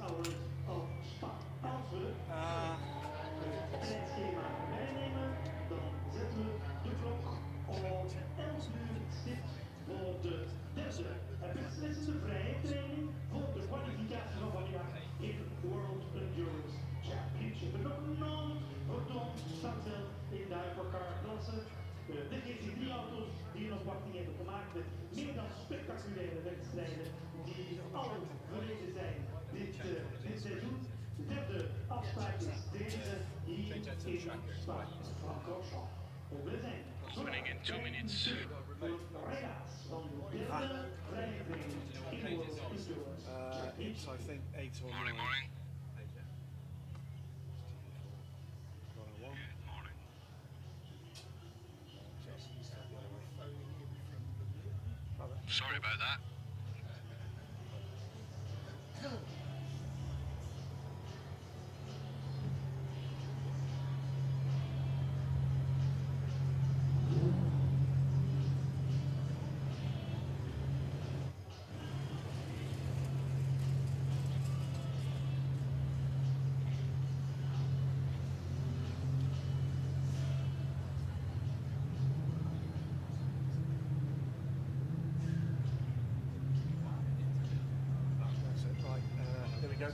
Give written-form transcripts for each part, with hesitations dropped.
hours of Spa. Als we het tijdschema bijnemen, dan zetten we de klok op 11 uur stipt voor de derde en beslissende vrije training voor de kwalificatie van vandaag in World Endurance Championship. En nog nooit vertoond starten in de Hypercar klasse. De GT3-auto's die nog wachting hebben gemaakt met meer dan spectaculaire wedstrijden die al verleden zijn dit seizoen. De derde afspraak is deze hier in Spa-Francorchamps. We zijn Opening in 2 minutes. van de derde vrije training in World Endurance Championship. So I think 8 or 9. Morning, morning. Sorry about that.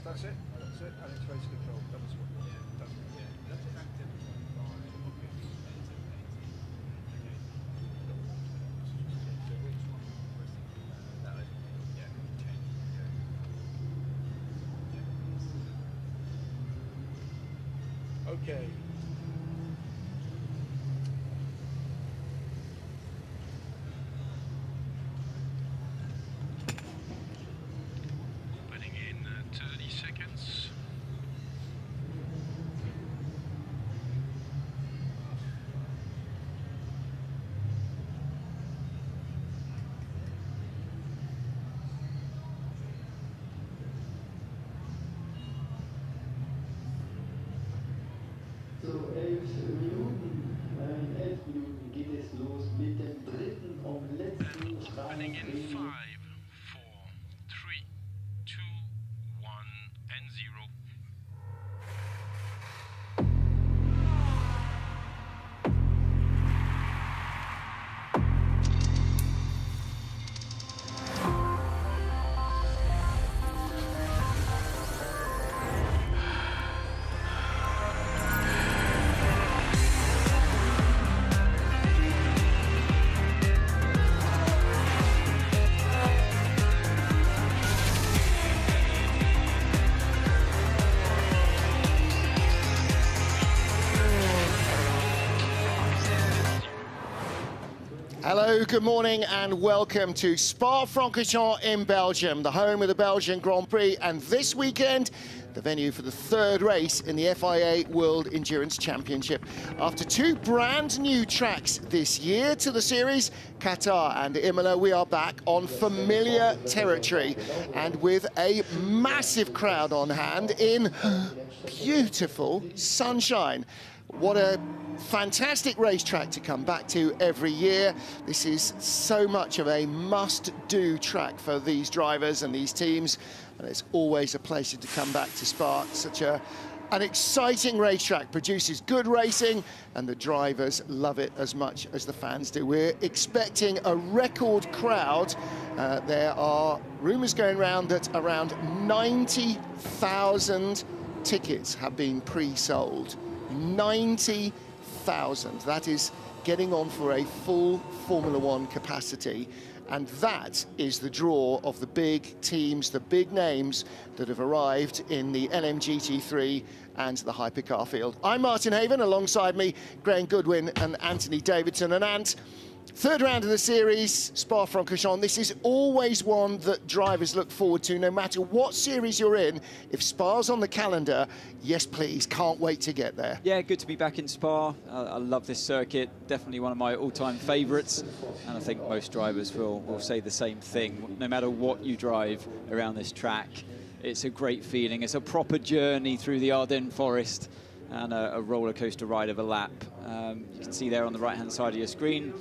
That's it. And it's race control. That was what. Okay. Opening in 30 seconds. So 11 Minuten, in 11 Minuten geht es los mit dem dritten und letzten Opening in 5, 4, 3, Training. 2, 1 and 0. Hello, good morning and welcome to Spa-Francorchamps in Belgium, the home of the Belgian Grand Prix, and this weekend the venue for the third race in the FIA World Endurance Championship. After two brand new tracks this year to the series, Qatar and Imola, we are back on familiar territory and with a massive crowd on hand in beautiful sunshine. What a fantastic racetrack to come back to every year. This is so much of a must-do track for these drivers and these teams, and it's always a pleasure to come back to Spa. Such an exciting racetrack, produces good racing, and the drivers love it as much as the fans do. We're expecting a record crowd. There are rumours going around that around 90,000 tickets have been pre-sold. 90,000. That is getting on for a full Formula One capacity. And that is the draw of the big teams, the big names that have arrived in the LMGT3 and the Hypercar field. I'm Martin Haven, alongside me, Graham Goodwin and Anthony Davidson. And Ant, third round of the series, Spa-Francorchamps. This is always one that drivers look forward to, no matter what series you're in. If Spa's on the calendar, yes, please, can't wait to get there. Yeah, good to be back in Spa. I love this circuit, definitely one of my all-time favourites, and I think most drivers will say the same thing. No matter what you drive around this track, it's a great feeling. It's a proper journey through the Ardennes forest and a roller coaster ride of a lap. You can see there on the right-hand side of your screen,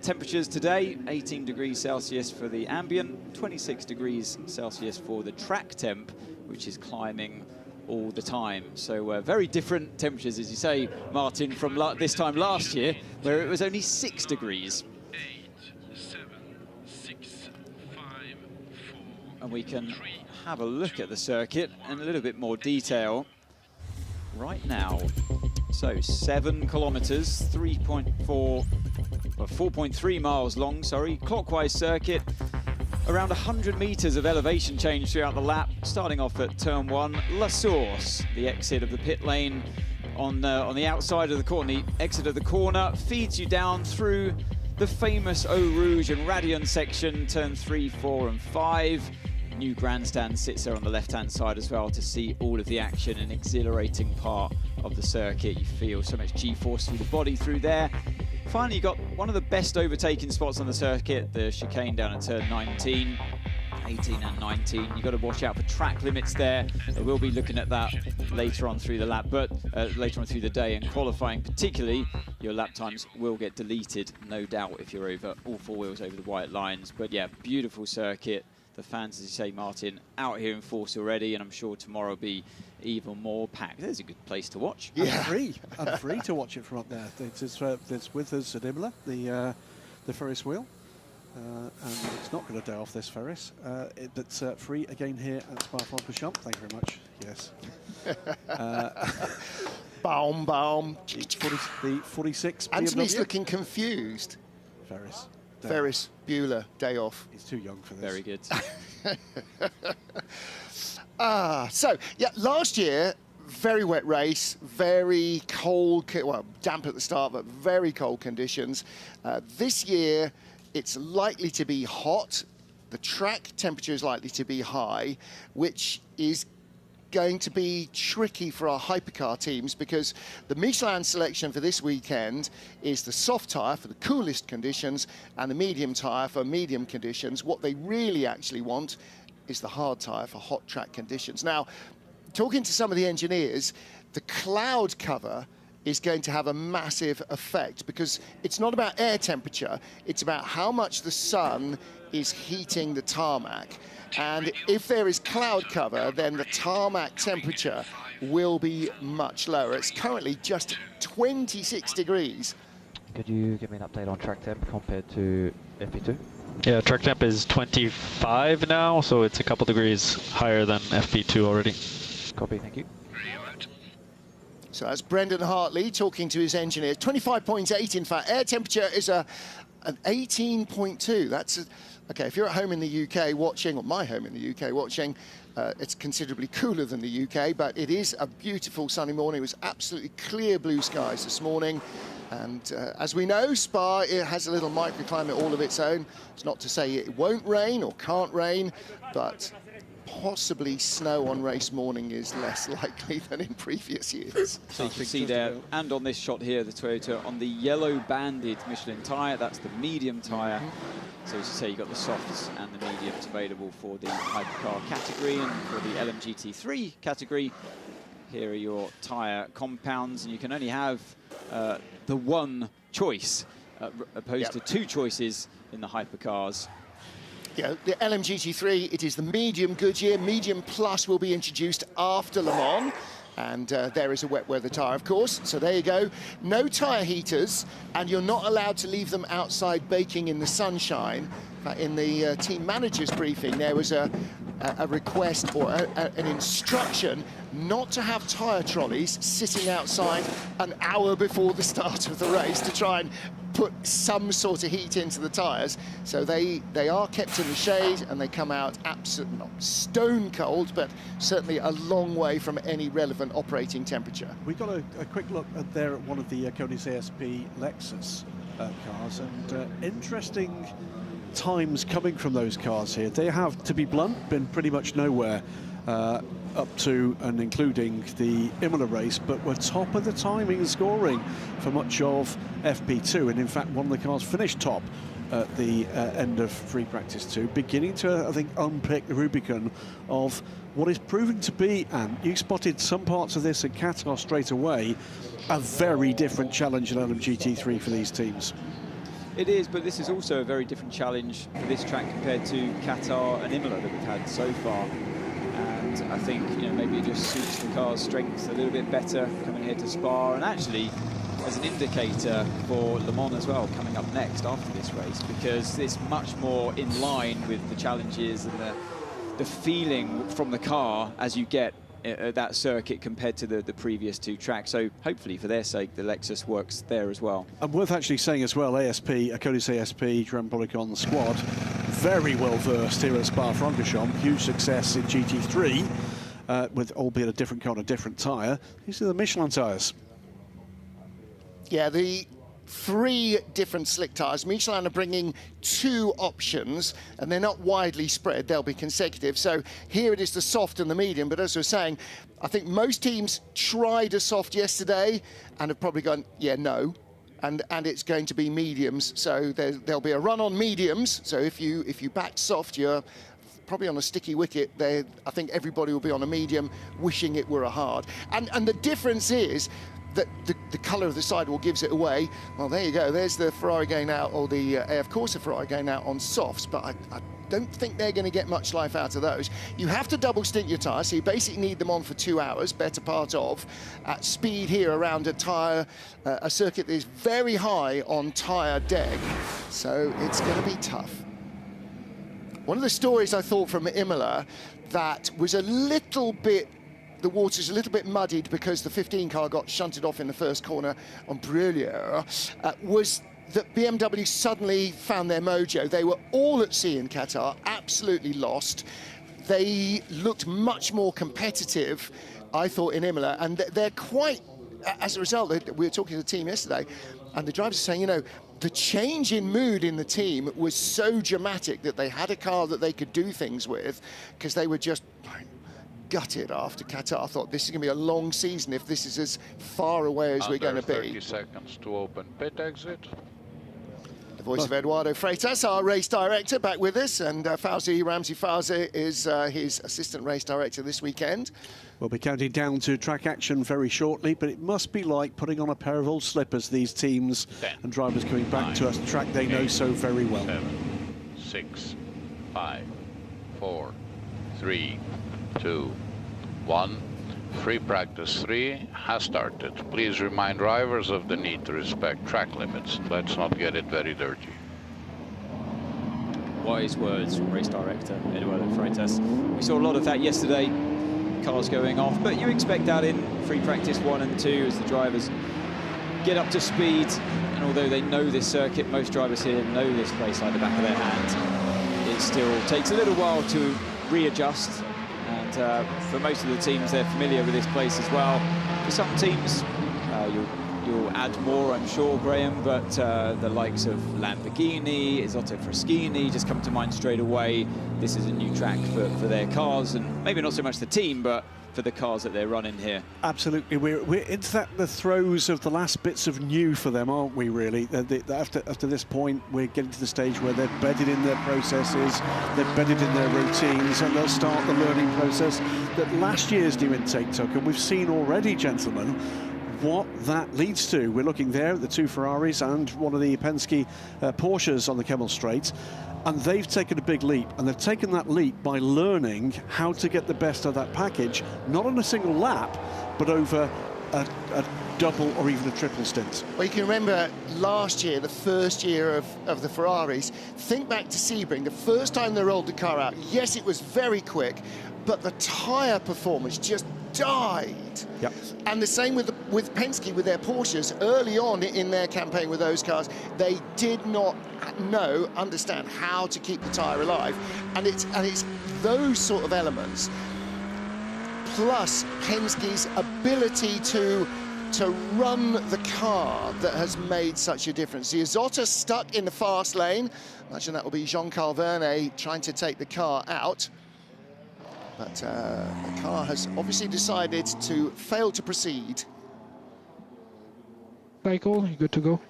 temperatures today, 18 degrees Celsius for the ambient, 26 degrees Celsius for the track temp, which is climbing all the time. So very different temperatures, as you say, Martin, from this time last year, where it was only 6 degrees. 8, 7, 6, 5, 4, And we can 3, have a look at the circuit in a little bit more detail right now. So 7 kilometers, 4.3 miles long, sorry, clockwise circuit. Around 100 meters of elevation change throughout the lap, starting off at turn 1, La Source, the exit of the pit lane on the outside of the corner. The exit of the corner feeds you down through the famous Eau Rouge and Radion section, turn 3, 4 and 5. New grandstand sits there on the left-hand side as well to see all of the action, an exhilarating part of the circuit. You feel so much G-force through the body through there. Finally, you got one of the best overtaking spots on the circuit, the chicane down at turn 19, 18 and 19. You've got to watch out for track limits there. We'll be looking at that later on through the lap, but later on through the day, and qualifying particularly, your lap times will get deleted, no doubt, if you're over all 4 wheels over the white lines. But yeah, beautiful circuit. The fans, as you say, Martin, out here in force already, and I'm sure tomorrow will be even more packed. There's a good place to watch. Yeah. And free to watch it from up there. It's with us at Imola, the Ferris wheel. And it's not going to die off this Ferris. It's free again here at Spa-Francorchamps. Thank you very much. Yes. Baum, baum. The 46 Anthony's BMW. looking confused. Ferris. Ferris Bueller, day off. He's too young for this. Very good. So, yeah, last year, very wet race, very cold, well, damp at the start, but very cold conditions. This year, it's likely to be hot. The track temperature is likely to be high, which is going to be tricky for our hypercar teams, because the Michelin selection for this weekend is the soft tyre for the coolest conditions and the medium tyre for medium conditions. What they really actually want is the hard tyre for hot track conditions. Now, talking to some of the engineers, the cloud cover is going to have a massive effect, because it's not about air temperature, it's about how much the sun is heating the tarmac. And if there is cloud cover, then the tarmac temperature will be much lower. It's currently just 26 degrees. Could you give me an update on track temp compared to FP2? Yeah, track temp is 25 now, so it's a couple degrees higher than FP2 already. Copy, thank you. So that's Brendan Hartley talking to his engineer. 25.8, in fact. Air temperature is an 18.2. That's okay, if you're at home in the UK watching, or my home in the UK watching, it's considerably cooler than the UK, but it is a beautiful sunny morning. It was absolutely clear blue skies this morning. And as we know, Spa, it has a little microclimate all of its own. It's not to say it won't rain or can't rain, but possibly snow on race morning is less likely than in previous years. So you can see there, and on this shot here, the Toyota on the yellow banded Michelin tyre, that's the medium tyre. So as you say, you've got the softs and the mediums available for the hypercar category, and for the LMGT3 category, here are your tyre compounds, and you can only have the one choice, opposed to 2 choices in the hypercars. Yeah, the LMGT3, it is the medium Goodyear. Medium Plus will be introduced after Le Mans. And there is a wet weather tyre, of course. So there you go. No tyre heaters, and you're not allowed to leave them outside baking in the sunshine. In the team manager's briefing, there was a request or an instruction not to have tyre trolleys sitting outside an hour before the start of the race to try and put some sort of heat into the tyres. So they are kept in the shade, and they come out absolutely not stone cold, but certainly a long way from any relevant operating temperature. We got a quick look there at one of the Koenigs ASP Lexus cars, and interesting times coming from those cars here. They have, to be blunt, been pretty much nowhere up to and including the Imola race, but were top of the timing and scoring for much of FP2, and in fact one of the cars finished top at the end of free practice 2, beginning to, I think, unpick the Rubicon of what is proving to be, and you spotted some parts of this at Qatar straight away, a very different challenge in LMGT3 for these teams. It is, but this is also a very different challenge for this track compared to Qatar and Imola that we've had so far. And and I think, you know, maybe it just suits the car's strength a little bit better coming here to Spa, and actually as an indicator for Le Mans as well, coming up next after this race, because it's much more in line with the challenges and the feeling from the car as you get that circuit compared to the previous two tracks. So hopefully for their sake the Lexus works there as well. And worth actually saying as well, Konis ASP Grand Polygon squad, very well versed here at Spa-Francorchamps, huge success in GT3, with albeit a different car on a different tyre. These are the Michelin tyres. Yeah, the 3 different slick tyres. Michelin are bringing 2 options, and they're not widely spread. They'll be consecutive. So here it is the soft and the medium. But as we're saying, I think most teams tried a soft yesterday and have probably gone, yeah, no. And it's going to be mediums. So there'll be a run on mediums. So if you back soft, you're probably on a sticky wicket. I think everybody will be on a medium, wishing it were a hard. And the difference is that the colour of the sidewall gives it away. Well, there you go. There's the Ferrari going out, or the AF Corsa Ferrari going out on softs, but I don't think they're going to get much life out of those. You have to double stint your tyre, so you basically need them on for 2 hours, better part of, at speed here around a tyre, a circuit that is very high on tyre deg, so it's going to be tough. One of the stories I thought from Imola that was a little bit, the water's a little bit muddied because the 15 car got shunted off in the first corner on Prologue, was that BMW suddenly found their mojo. They were all at sea in Qatar, absolutely lost. They looked much more competitive, I thought, in Imola, and they're quite, as a result, we were talking to the team yesterday, and the drivers are saying, you know, the change in mood in the team was so dramatic that they had a car that they could do things with, because they were just gutted after Qatar. I thought this is going to be a long season if this is as far away as we're going to be. 30 seconds to open pit exit. The voice of Eduardo Freitas, our race director, back with us, and Ramsey Fauzi is his assistant race director this weekend. We'll be counting down to track action very shortly, but it must be like putting on a pair of old slippers, these teams 10, and drivers coming back 9, to a track they 8, know so very well. 7, 6, 5, 4, 3, 2, 1. Free practice 3 has started. Please remind drivers of the need to respect track limits. Let's not get it very dirty. Wise words from race director Eduardo Freitas. We saw a lot of that yesterday, cars going off, but you expect that in free practice 1 and 2 as the drivers get up to speed. And although they know this circuit, most drivers here know this place like the back of their hand, it still takes a little while to readjust. And for most of the teams, they're familiar with this place as well. For some teams, you'll add more, I'm sure, Graham, but the likes of Lamborghini, Isotto Fraschini just come to mind straight away. This is a new track for their cars, and maybe not so much the team, but for the cars that they're running here. Absolutely. We're into the throes of the last bits of new for them, aren't we, really? After this point, we're getting to the stage where they're bedded in their processes, they're bedded in their routines, and they'll start the learning process that last year's new intake took. And we've seen already, gentlemen, what that leads to. We're looking there at the 2 Ferraris and one of the Penske Porsches on the Kemmel Straight, and they've taken a big leap, and they've taken that leap by learning how to get the best of that package, not on a single lap, but over a double or even a triple stint. Well, you can remember last year, the first year of the Ferraris. Think back to Sebring, the first time they rolled the car out. Yes, it was very quick, but the tyre performance just died. Yep. And the same with Penske, with their Porsches. Early on in their campaign with those cars, they did not understand how to keep the tyre alive. And it's those sort of elements, plus Penske's ability to run the car, that has made such a difference. The Isotta stuck in the fast lane. Imagine that will be Jean-Carl Vernet trying to take the car out. But the car has obviously decided to fail to proceed. Michael, you good to go?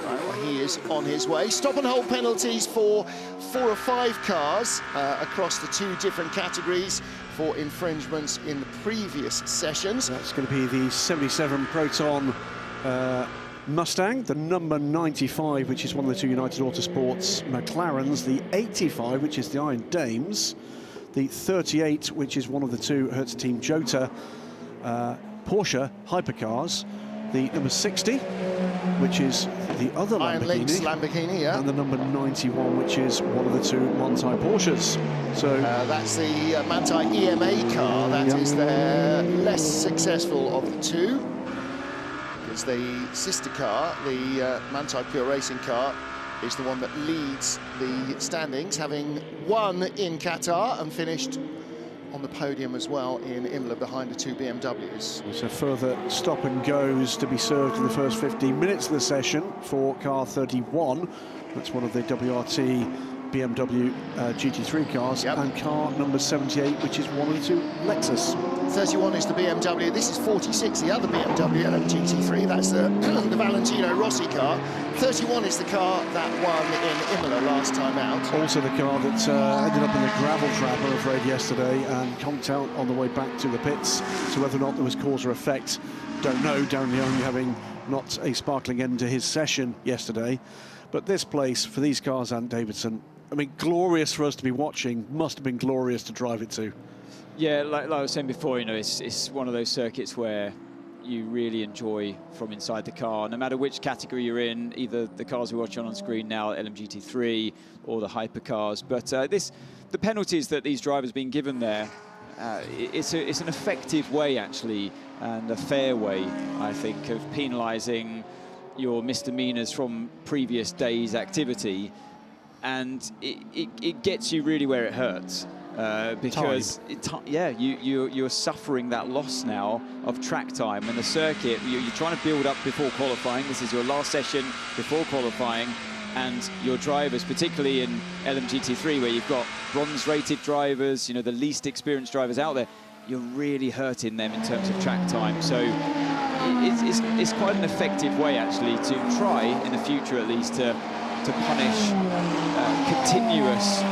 Right, well, he is on his way. Stop and hold penalties for 4 or 5 cars across the 2 different categories for infringements in the previous sessions. That's going to be the 77 Proton Mustang, the number 95, which is one of the two United Autosports McLarens, the 85, which is the Iron Dames, the 38, which is one of the two Hertz Team Cota Porsche Hypercars, the number 60, which is the other Iron Lynx Lamborghini, yeah. and the number 91, which is one of the two Manthey Porsches. So that's the Manthey EMA car. That is their less successful of the two. It's the sister car, the Manthey Pure Racing car, is the one that leads the standings, having won in Qatar and finished on the podium as well in Imola behind the two BMWs. There's a further stop and goes to be served in the first 15 minutes of the session for car 31. That's one of the WRT BMW GT3 cars, and car number 78, which is one of the two Lexus. 31 is the BMW. This is 46, the other BMW LMGT3. That's the Valentino Rossi car. 31 is the car that won in Imola last time out. Also the car that ended up in the gravel trap, I'm afraid, yesterday, and conked out on the way back to the pits. So whether or not there was cause or effect, don't know. Darren Young having not a sparkling end to his session yesterday. But this place, for these cars, and Davidson, I mean, glorious for us to be watching, must have been glorious to drive it to. Yeah, like I was saying before, you know, it's one of those circuits where you really enjoy from inside the car, no matter which category you're in, either the cars we're watching on screen now, LMGT3, or the hypercars. But the penalties that these drivers have been given there, it's an effective way, actually, and a fair way, I think, of penalising your misdemeanors from previous days' activity. And it gets you really where it hurts, because you're suffering that loss now of track time. And the circuit, you're trying to build up before qualifying. This is your last session before qualifying, and your drivers, particularly in LMGT3, where you've got bronze-rated drivers, you know, the least experienced drivers out there, you're really hurting them in terms of track time. So it's quite an effective way, actually, to try in the future, at least, to punish continuous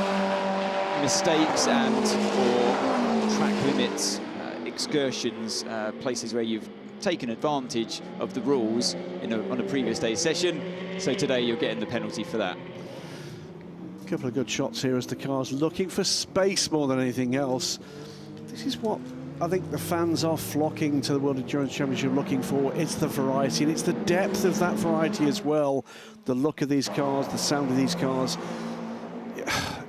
mistakes and or track limits, excursions, places where you've taken advantage of the rules on a previous day's session. So today you're getting the penalty for that. A couple of good shots here as the car's looking for space more than anything else. This is what I think the fans are flocking to the World Endurance Championship looking for. It's the variety, and it's the depth of that variety as well. The look of these cars, the sound of these cars.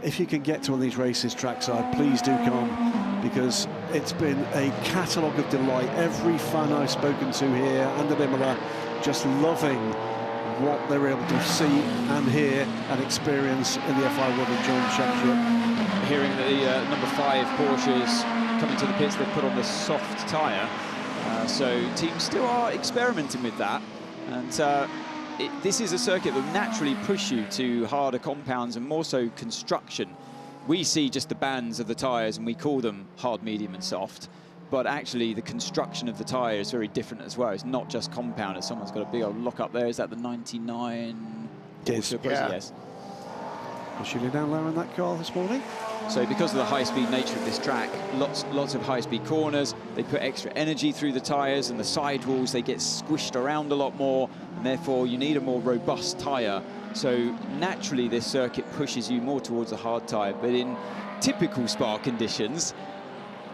If you can get to one of these races trackside, please do come, because it's been a catalogue of delight. Every fan I've spoken to here and at Imola just loving what they're able to see and hear and experience in the FIA World Endurance Championship. Hearing the number 5 Porsches coming to the pits, they've put on the soft tyre, so teams still are experimenting with that, and this is a circuit that will naturally push you to harder compounds and more so construction. We see just the bands of the tyres and we call them hard, medium and soft, but actually the construction of the tyre is very different as well. It's not just compound. Someone's got a big old lock up there. Is that the 99? Yes. Yes. Was Julian down low in that car this morning? So because of the high-speed nature of this track, lots of high-speed corners, they put extra energy through the tyres, and the sidewalls, they get squished around a lot more, and therefore you need a more robust tyre. So naturally this circuit pushes you more towards a hard tyre, but in typical Spa conditions,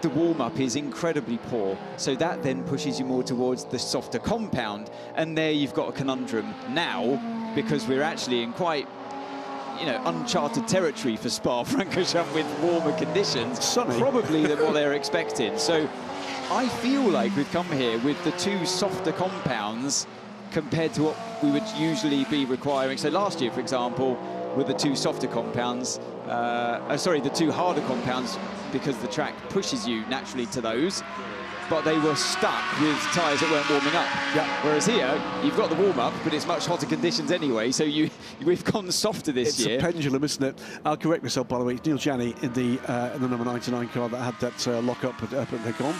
the warm-up is incredibly poor, so that then pushes you more towards the softer compound, and there you've got a conundrum now, because we're actually in quite uncharted territory for Spa-Francorchamps with warmer conditions, sunny, probably than what they're expecting. So I feel like we've come here with the two softer compounds compared to what we would usually be requiring. So last year, for example, with the two softer compounds, the two harder compounds, because the track pushes you naturally to those, but they were stuck with tyres that weren't warming up. Yep. Whereas here, you've got the warm-up, but it's much hotter conditions anyway, so we've gone softer this year. It's a pendulum, isn't it? I'll correct myself, by the way. It's Neil Janney in the number 99 car that had that lock-up at the Gon.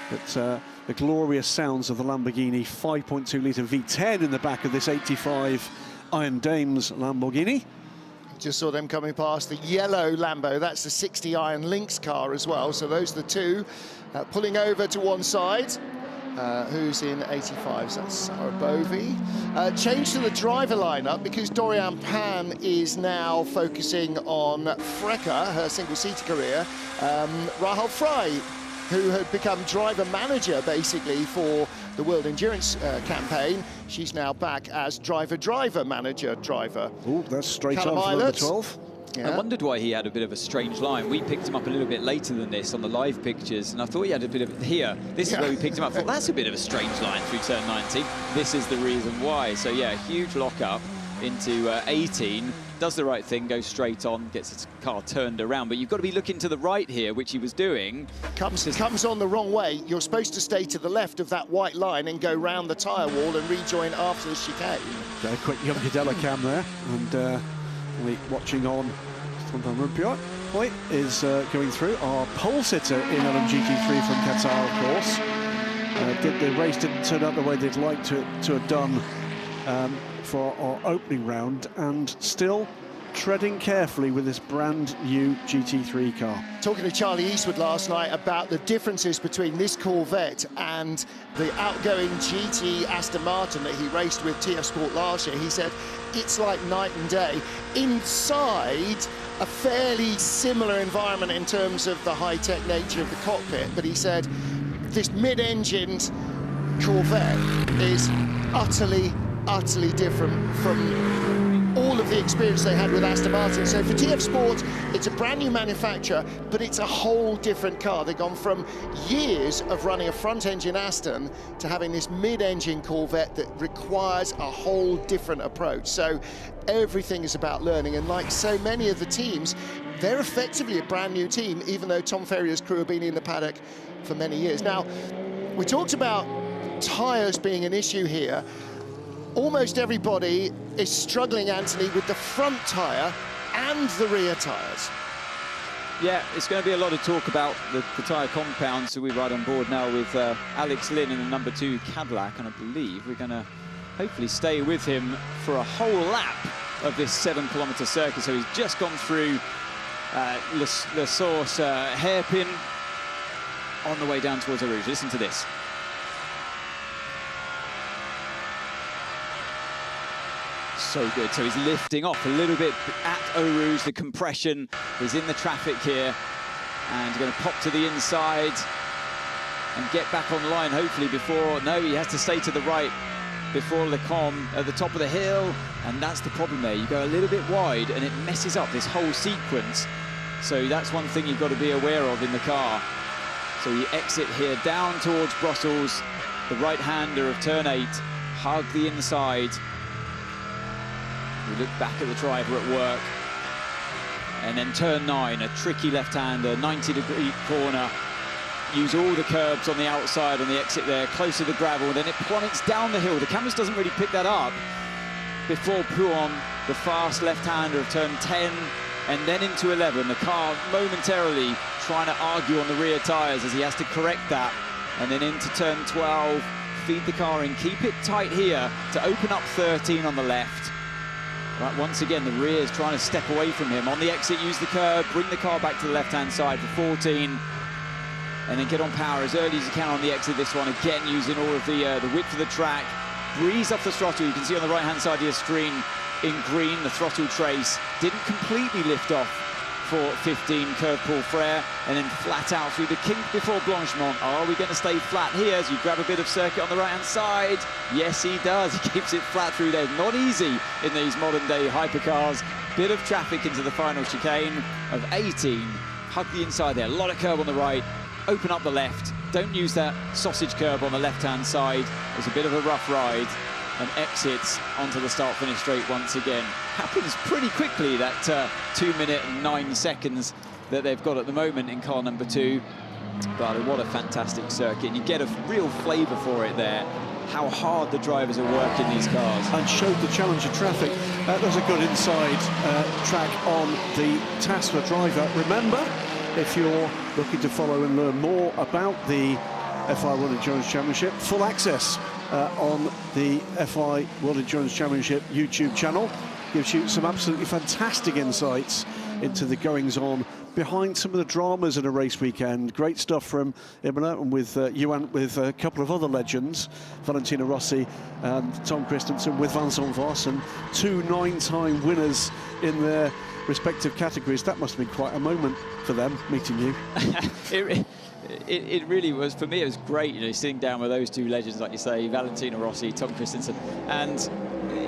But the glorious sounds of the Lamborghini 5.2-litre V10 in the back of this 85 Iron Dames Lamborghini. Just saw them coming past the yellow Lambo. That's the 60 Iron Lynx car as well. So those are the two pulling over to one side. who's in 85s. That's Sarah Bovey. Change to the driver lineup because Dorian Pan is now focusing on FRECA, her single-seater career. Rahul Fry, who had become driver manager basically for the World Endurance campaign. She's now back as driver manager. Oh, that's straight Callum on for number Eilert. 12. I wondered why he had a bit of a strange line. We picked him up a little bit later than this on the live pictures, and I thought he had a bit of here. This is where we picked him up. I thought that's a bit of a strange line through turn 19. This is the reason why. So yeah, huge lock-up into 18. Does the right thing, goes straight on, gets his car turned around. But you've got to be looking to the right here, which he was doing. Comes on the wrong way. You're supposed to stay to the left of that white line and go round the tyre wall and rejoin after the chicane. Okay, quick young Cadella cam there, and watching on Point is going through. Our pole sitter in LMGT3 from Qatar, of course. The race didn't turn out the way they'd like to have done for our opening round, and still treading carefully with this brand new GT3 car. Talking to Charlie Eastwood last night about the differences between this Corvette and the outgoing GT Aston Martin that he raced with TF Sport last year, he said it's like night and day. Inside, a fairly similar environment in terms of the high-tech nature of the cockpit, but he said this mid-engined Corvette is utterly different from all of the experience they had with Aston Martin. So for TF Sport, it's a brand new manufacturer, but it's a whole different car. They've gone from years of running a front-engine Aston to having this mid-engine Corvette that requires a whole different approach. So everything is about learning, and like so many of the teams, they're effectively a brand new team, even though Tom Ferrier's crew have been in the paddock for many years. Now, we talked about tyres being an issue here. Almost everybody is struggling, Anthony, with the front tyre and the rear tyres. Yeah, it's going to be a lot of talk about the tyre compound, so we're right on board now with Alex Lynn in the number 2 Cadillac, and I believe we're going to hopefully stay with him for a whole lap of this 7-kilometre circuit. So he's just gone through La Source hairpin on the way down towards Eau Rouge. Listen to this. So good. So he's lifting off a little bit at Eau Rouge. The compression is in the traffic here, and going to pop to the inside and get back on line hopefully before. No, he has to stay to the right before Lecombe at the top of the hill, and that's the problem there. You go a little bit wide and it messes up this whole sequence. So that's one thing you've got to be aware of in the car. So you exit here down towards Brussels, the right-hander of turn 8, hug the inside. We look back at the driver at work, and then turn 9, a tricky left-hander, 90-degree corner. Use all the curbs on the outside on the exit there, close to the gravel, then it plummets down the hill. The cameras doesn't really pick that up before Pouon, the fast left-hander of turn 10, and then into 11. The car momentarily trying to argue on the rear tyres as he has to correct that, and then into turn 12, feed the car in, keep it tight here to open up 13 on the left. Right, once again, the rear is trying to step away from him. On the exit, use the curb, bring the car back to the left-hand side for 14, and then get on power as early as you can on the exit this one. Again, using all of the width of the track. Breeze off the throttle. You can see on the right-hand side of your screen in green, the throttle trace. Didn't completely lift off for 15, curve Paul Frere, and then flat out through the kink before Blanchemont. Are we going to stay flat here as you grab a bit of circuit on the right-hand side? Yes, he does. He keeps it flat through there. Not easy in these modern-day hypercars. Bit of traffic into the final chicane of 18. Hug the inside there. A lot of curb on the right. Open up the left. Don't use that sausage curb on the left-hand side. It's a bit of a rough ride, and exits onto the start-finish straight once again. Happens pretty quickly, that 2 minute and 9 seconds that they've got at the moment in car number 2. But what a fantastic circuit. And you get a real flavour for it there, how hard the drivers are working these cars. And showed the challenge of traffic. There's a good inside track on the Tesla driver. Remember, if you're looking to follow and learn more about the FIA World Endurance Championship, full access on the FIA World Endurance Championship YouTube channel. Gives you some absolutely fantastic insights into the goings-on behind some of the dramas in a race weekend. Great stuff from Imola, and with with a couple of other legends, Valentino Rossi and Tom Christensen, with Vincent Voss, and 2 9-time winners in their respective categories. That must have been quite a moment for them, meeting you. It really was. For me, it was great, you know, sitting down with those 2 legends, like you say, Valentino Rossi, Tom Christensen. And,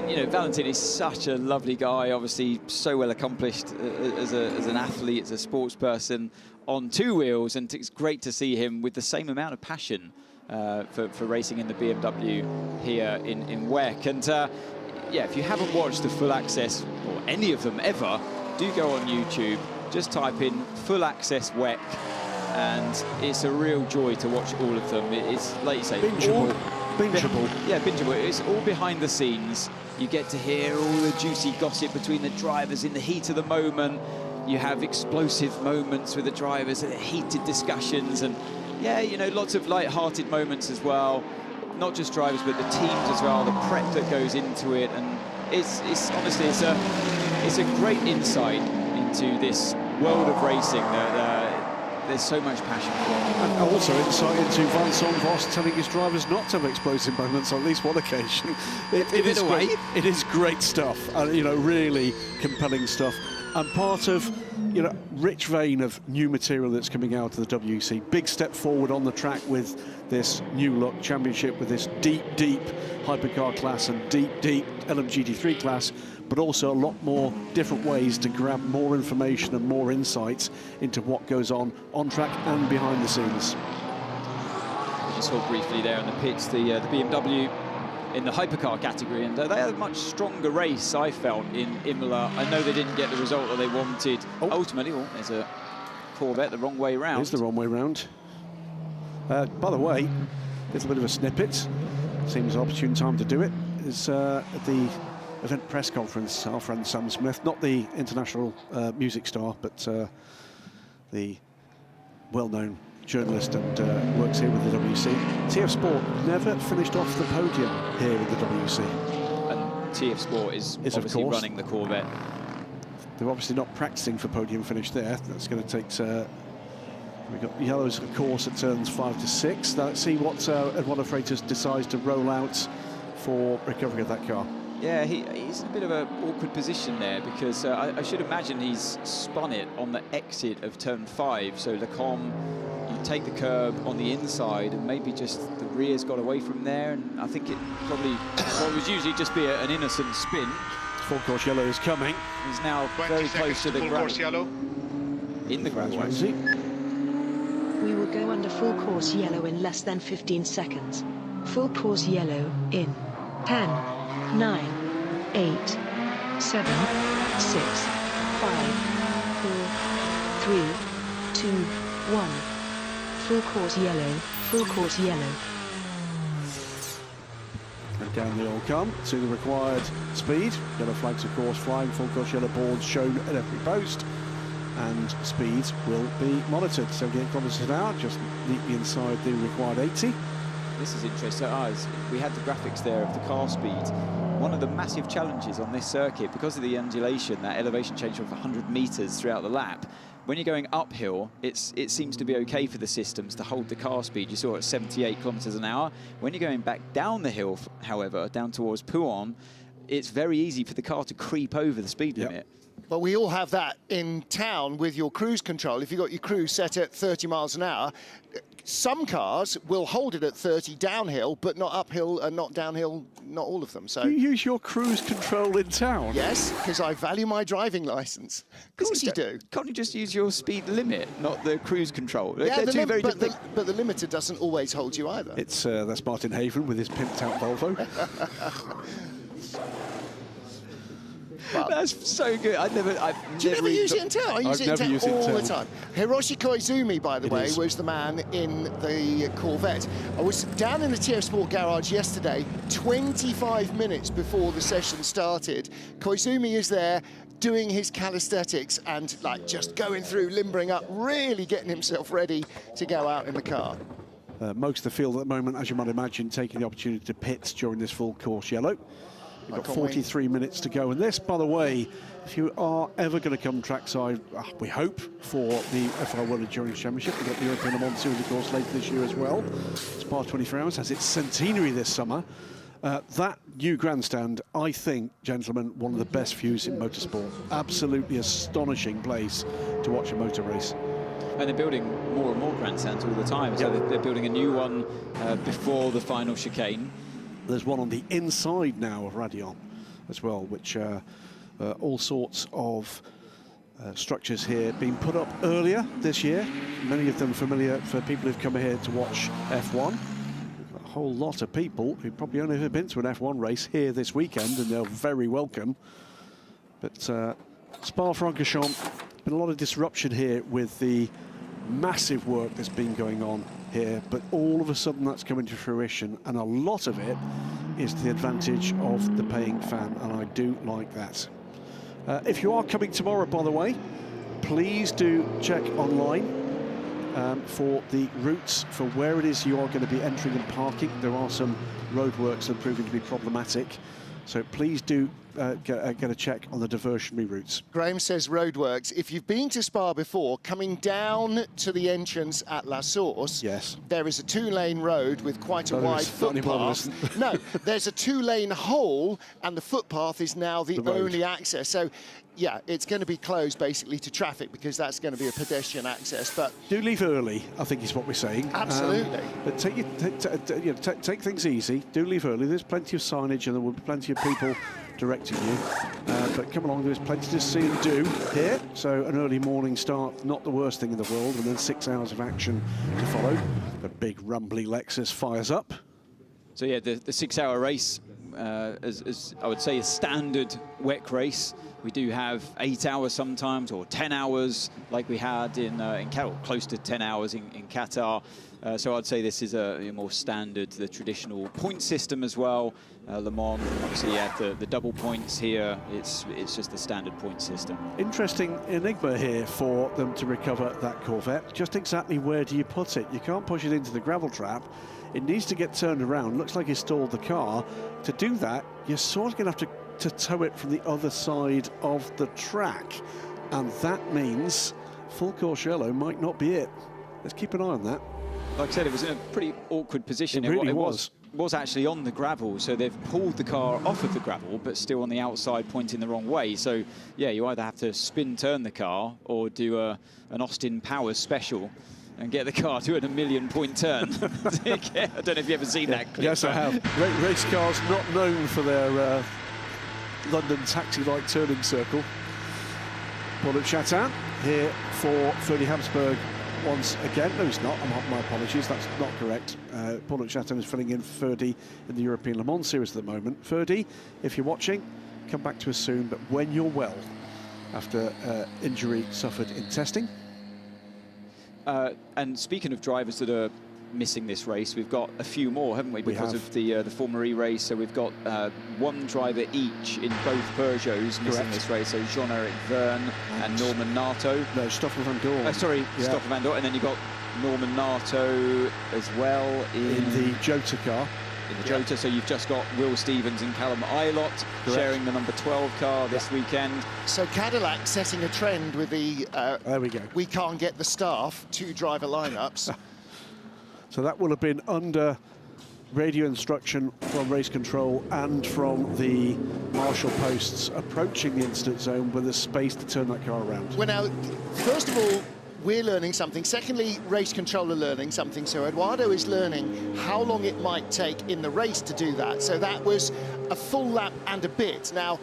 you know, Valentino is such a lovely guy, obviously so well accomplished as an athlete, as a sports person on 2 wheels. And it's great to see him with the same amount of passion for racing in the BMW here in WEC. And, yeah, if you haven't watched the full access, or any of them ever, do go on YouTube, just type in full access WEC, and it's a real joy to watch all of them. It's, like you say, bingeable. Yeah, bingeable. It's all behind the scenes. You get to hear all the juicy gossip between the drivers in the heat of the moment. You have explosive moments with the drivers, and heated discussions, and yeah, you know, lots of light-hearted moments as well. Not just drivers, but the teams as well. The prep that goes into it, and it's honestly, it's a great insight into this world of racing that there's so much passion for. And also insight into Vincent Voss telling his drivers not to have explosive moments on at least one occasion. It is great stuff, you know, really compelling stuff, and part of, you know, rich vein of new material that's coming out of the WEC. Big step forward on the track with this new look championship, with this deep hypercar class and deep LMGT3 class, but also a lot more different ways to grab more information and more insights into what goes on track and behind the scenes. We just saw briefly there on the pits the BMW in the hypercar category, and they had a much stronger race, I felt, in Imola. I know they didn't get the result that they wanted. Ultimately, there's a Corvette the wrong way round. It is the wrong way round. By the way, a little bit of a snippet. Seems an opportune time to do it. Is at the event press conference, our friend Sam Smith, not the international music star, but the well-known journalist and works here with the WEC. TF Sport never finished off the podium here with the WEC. And TF Sport is obviously running the Corvette. They're obviously not practicing for podium finish there. That's going to take... we've got yellows, of course, at turns 5 to 6. Let's see what Eduardo Freitas decides to roll out for recovery of that car. Yeah, he's in a bit of an awkward position there, because I should imagine he's spun it on the exit of turn 5. So Lecombe, you take the curb on the inside, and maybe just the rear's got away from there, and I think it probably would usually just be an innocent spin. Full course yellow is coming. He's now very close to the gravel. In the gravel. We will go under full course yellow in less than 15 seconds. Full course yellow in 10, 9, 8, 7, 6, 5, 4, 3, 2, 1. Full course yellow, full course yellow. And down they all come to the required speed. Yellow flags, of course, flying. Full course yellow boards shown at every post. And speeds will be monitored. 78 kilometres an hour, just neatly inside the required 80. This is interesting. We had the graphics there of the car speed. One of the massive challenges on this circuit, because of the undulation, that elevation change of 100 metres throughout the lap, when you're going uphill, it seems to be okay for the systems to hold the car speed. You saw it at 78 kilometres an hour. When you're going back down the hill, however, down towards Pouhon, it's very easy for the car to creep over the speed limit. Well, we all have that in town with your cruise control. If you've got your cruise set at 30 miles an hour, some cars will hold it at 30 downhill, but not uphill and not downhill, not all of them. So you use your cruise control in town? Yes, because I value my driving licence. Of course you do. Can't you just use your speed limit, not the cruise control? Yeah, but the limiter doesn't always hold you either. It's that's Martin Haven with his pimped-out Volvo. That's so good. Do you never use it in town? I use it in town all the time. Hiroshi Koizumi, by the way, was the man in the Corvette. I was down in the TF Sport garage yesterday, 25 minutes before the session started. Koizumi is there doing his calisthenics and just going through, limbering up, really getting himself ready to go out in the car. Most of the field at the moment, as you might imagine, taking the opportunity to pit during this full course yellow. We've got 43 minutes to go. And this, by the way, if you are ever going to come trackside, we hope, for the FIA World Endurance Championship, we've got the European Le Mans Series, of course, later this year as well. Spa 24 Hours has its centenary this summer. That new grandstand, I think, gentlemen, one of the best views in motorsport. Absolutely astonishing place to watch a motor race. And they're building more and more grandstands all the time. So they're building a new one before the final chicane. There's one on the inside now of Radion as well, which all sorts of structures here being put up earlier this year. Many of them familiar for people who've come here to watch F1. A whole lot of people who probably only ever been to an F1 race here this weekend, and they're very welcome. But Spa-Francorchamps, been a lot of disruption here with the massive work that's been going on here, but all of a sudden that's coming to fruition, and a lot of it is to the advantage of the paying fan, and I do like that. If you are coming tomorrow, by the way, please do check online for the routes for where it is you are going to be entering and parking. There are some roadworks that are proving to be problematic, so please do get a check on the diversionary routes. Graham says roadworks. If you've been to Spa before, coming down to the entrance at La Source, yes, there is a two-lane road with quite a wide footpath. No, there's a two-lane hole, and the footpath is now the only access. So, yeah, it's going to be closed basically to traffic because that's going to be a pedestrian access. But do leave early, I think is what we're saying. Absolutely. But take things easy. Do leave early. There's plenty of signage, and there will be plenty of people directing you. But come along, there's plenty to see and do here. So an early morning start, not the worst thing in the world, and then 6 hours of action to follow. The big rumbly Lexus fires up. So yeah, the 6-hour race, as I would say, a standard WEC race. We do have 8 hours sometimes, or 10 hours, like we had in Qatar, close to 10 hours in Qatar. So I'd say this is a more standard, the traditional point system as well. Le Mans, obviously, yeah, the double points here. It's just the standard point system. Interesting Enigma here for them to recover that Corvette. Just exactly where do you put it? You can't push it into the gravel trap. It needs to get turned around. Looks like he stalled the car. To do that, you're sort of going to have to tow it from the other side of the track, and that means full course yellow might not be it. Let's keep an eye on that. Like I said, it was in a pretty awkward position. It really was actually on the gravel, so they've pulled the car off of the gravel, but still on the outside, pointing the wrong way. So, yeah, you either have to spin-turn the car or do an Austin Powers special and get the car to a 1,000,000-point turn. I don't know if you've ever seen that clip. Yes, I have. Race cars not known for their London taxi-like turning circle. Paulo here for Ferdy Habsburg once again. No, he's not. My apologies. That's not correct. Paulo Chatin is filling in Ferdy in the European Le Mans Series at the moment. Ferdy, if you're watching, come back to us soon, but when you're well, after injury suffered in testing. And speaking of drivers that are missing this race, we've got a few more, haven't we? Because of the Formula E race. So we've got one driver each in both Peugeots missing this race. So Jean-Eric Verne and Norman Nato. No, Stoffel van Dorn. Stoffel van Dorn. And then you've got Norman Nato as well in the Jota car. In the Jota, so you've just got Will Stevens and Callum Ilott sharing the number 12 car this weekend. So Cadillac setting a trend with the there we go. We can't get the staff, 2 driver lineups. So that will have been under radio instruction from race control and from the marshal posts approaching the incident zone with a space to turn that car around. Well, now, first of all, we're learning something. Secondly, race control are learning something. So Eduardo is learning how long it might take in the race to do that. So that was a full lap and a bit. Now,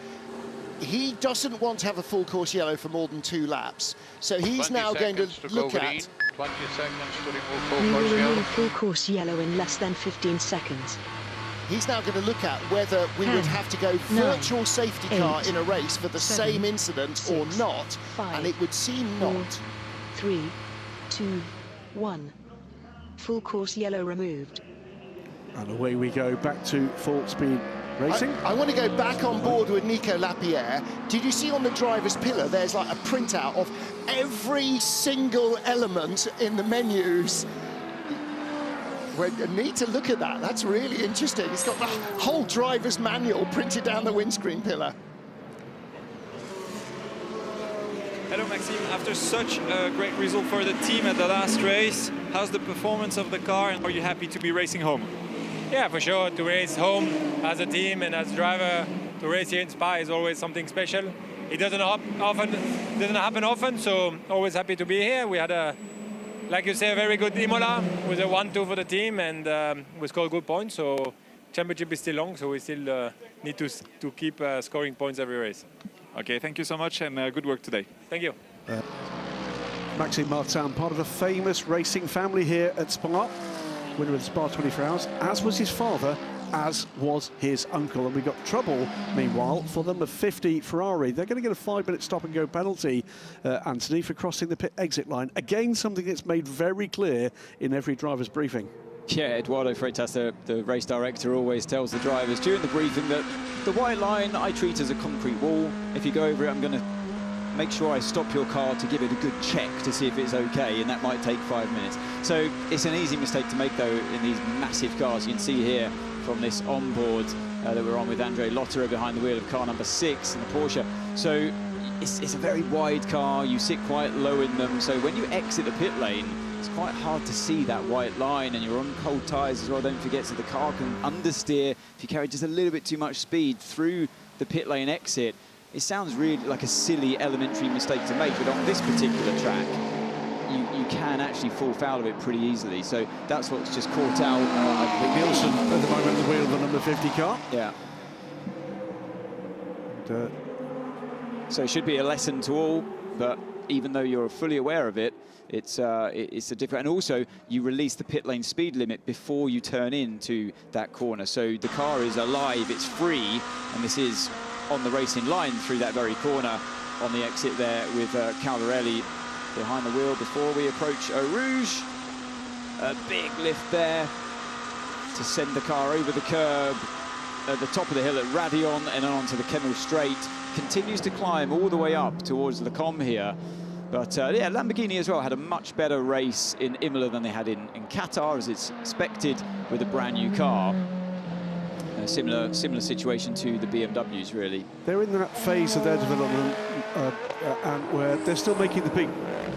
he doesn't want to have a full course yellow for more than 2 laps. So he's now going to look at... 20 seconds to remove We will remove full course yellow in less than 15 seconds. He's now going to look at whether we would have to go virtual safety car in a race for the same incident or not. And it would seem not. 3, 2, 1. Full course yellow removed. And away we go back to full speed racing. I want to go back on board with Nico Lapierre. Did you see on the driver's pillar there's like a printout of every single element in the menus? Well, I need to look at that. That's really interesting. It's got the whole driver's manual printed down the windscreen pillar. Hello Maxime, after such a great result for the team at the last race, how's the performance of the car and are you happy to be racing home? Yeah, for sure, to race home as a team and as a driver, to race here in Spa is always something special. It doesn't happen often, so always happy to be here. We had a, like you say, a very good Imola with a 1-2 for the team and we scored good points, so championship is still long, so we still need to keep scoring points every race. Okay, thank you so much and good work today. Thank you. Maxime Martin, part of a famous racing family here at Spa, winner of the Spa 24 Hours, as was his father, as was his uncle. And we got trouble, meanwhile, for them of 50 Ferrari. They're going to get a 5-minute stop-and-go penalty, Anthony, for crossing the pit exit line. Again, something that's made very clear in every driver's briefing. Yeah, Eduardo Freitas, the race director, always tells the drivers during the briefing that the white line I treat as a concrete wall. If you go over it, I'm going to make sure I stop your car to give it a good check to see if it's okay, and that might take 5 minutes. So it's an easy mistake to make, though, in these massive cars. You can see here from this onboard that we're on with Andre Lotterer behind the wheel of car number 6 in the Porsche. So it's a very wide car. You sit quite low in them. So when you exit the pit lane, it's quite hard to see that white line, and you're on cold tyres as well, don't forget, so the car can understeer if you carry just a little bit too much speed through the pit lane exit. It sounds really like a silly elementary mistake to make, but on this particular track, you can actually fall foul of it pretty easily. So that's what's just caught out. I think Nielsen at the moment at the wheel of the number 50 car. Yeah. And, so it should be a lesson to all, but even though you're fully aware of it, it's a different, and also you release the pit lane speed limit before you turn into that corner. So the car is alive, it's free, and this is on the racing line through that very corner on the exit there with Caldarelli behind the wheel before we approach Eau Rouge. A big lift there to send the car over the curb at the top of the hill at Radion and on onto the Kemmel Straight. Continues to climb all the way up towards the Com here. But yeah, Lamborghini as well had a much better race in Imola than they had in Qatar, as it's expected with a brand new car. A similar situation to the BMWs, really. They're in that phase of their development and where they're still making the big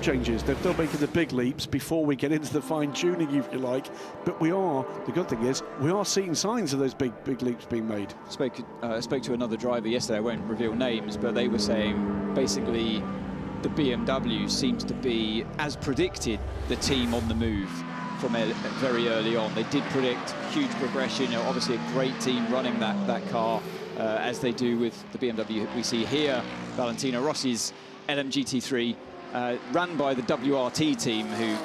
changes. They're still making the big leaps before we get into the fine-tuning, if you like. But the good thing is, we are seeing signs of those big leaps being made. Spoke to another driver yesterday, I won't reveal names, but they were saying basically the BMW seems to be, as predicted, the team on the move from very early on. They did predict huge progression, you know, obviously a great team running that car as they do with the BMW we see here. Valentino Rossi's LMGT3 ran by the WRT team, who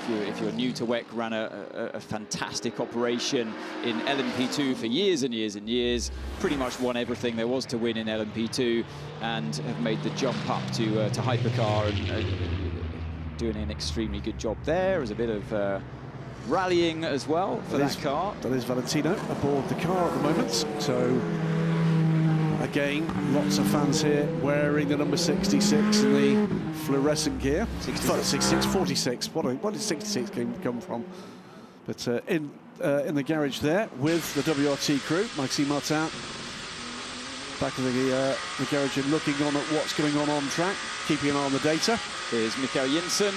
if you're new to WEC, ran a fantastic operation in LMP2 for years and years and years, pretty much won everything there was to win in LMP2 and have made the jump up to Hypercar and doing an extremely good job there. There's a bit of rallying as well for that car. That is Valentino aboard the car at the moment. So again, lots of fans here wearing the number 66 in the fluorescent gear. 66, 46. What did 66 come from? But in the garage there with the WRT crew, Maxime Martin, back of the garage and looking on at what's going on track, keeping an eye on the data. Here's Mikael Jensen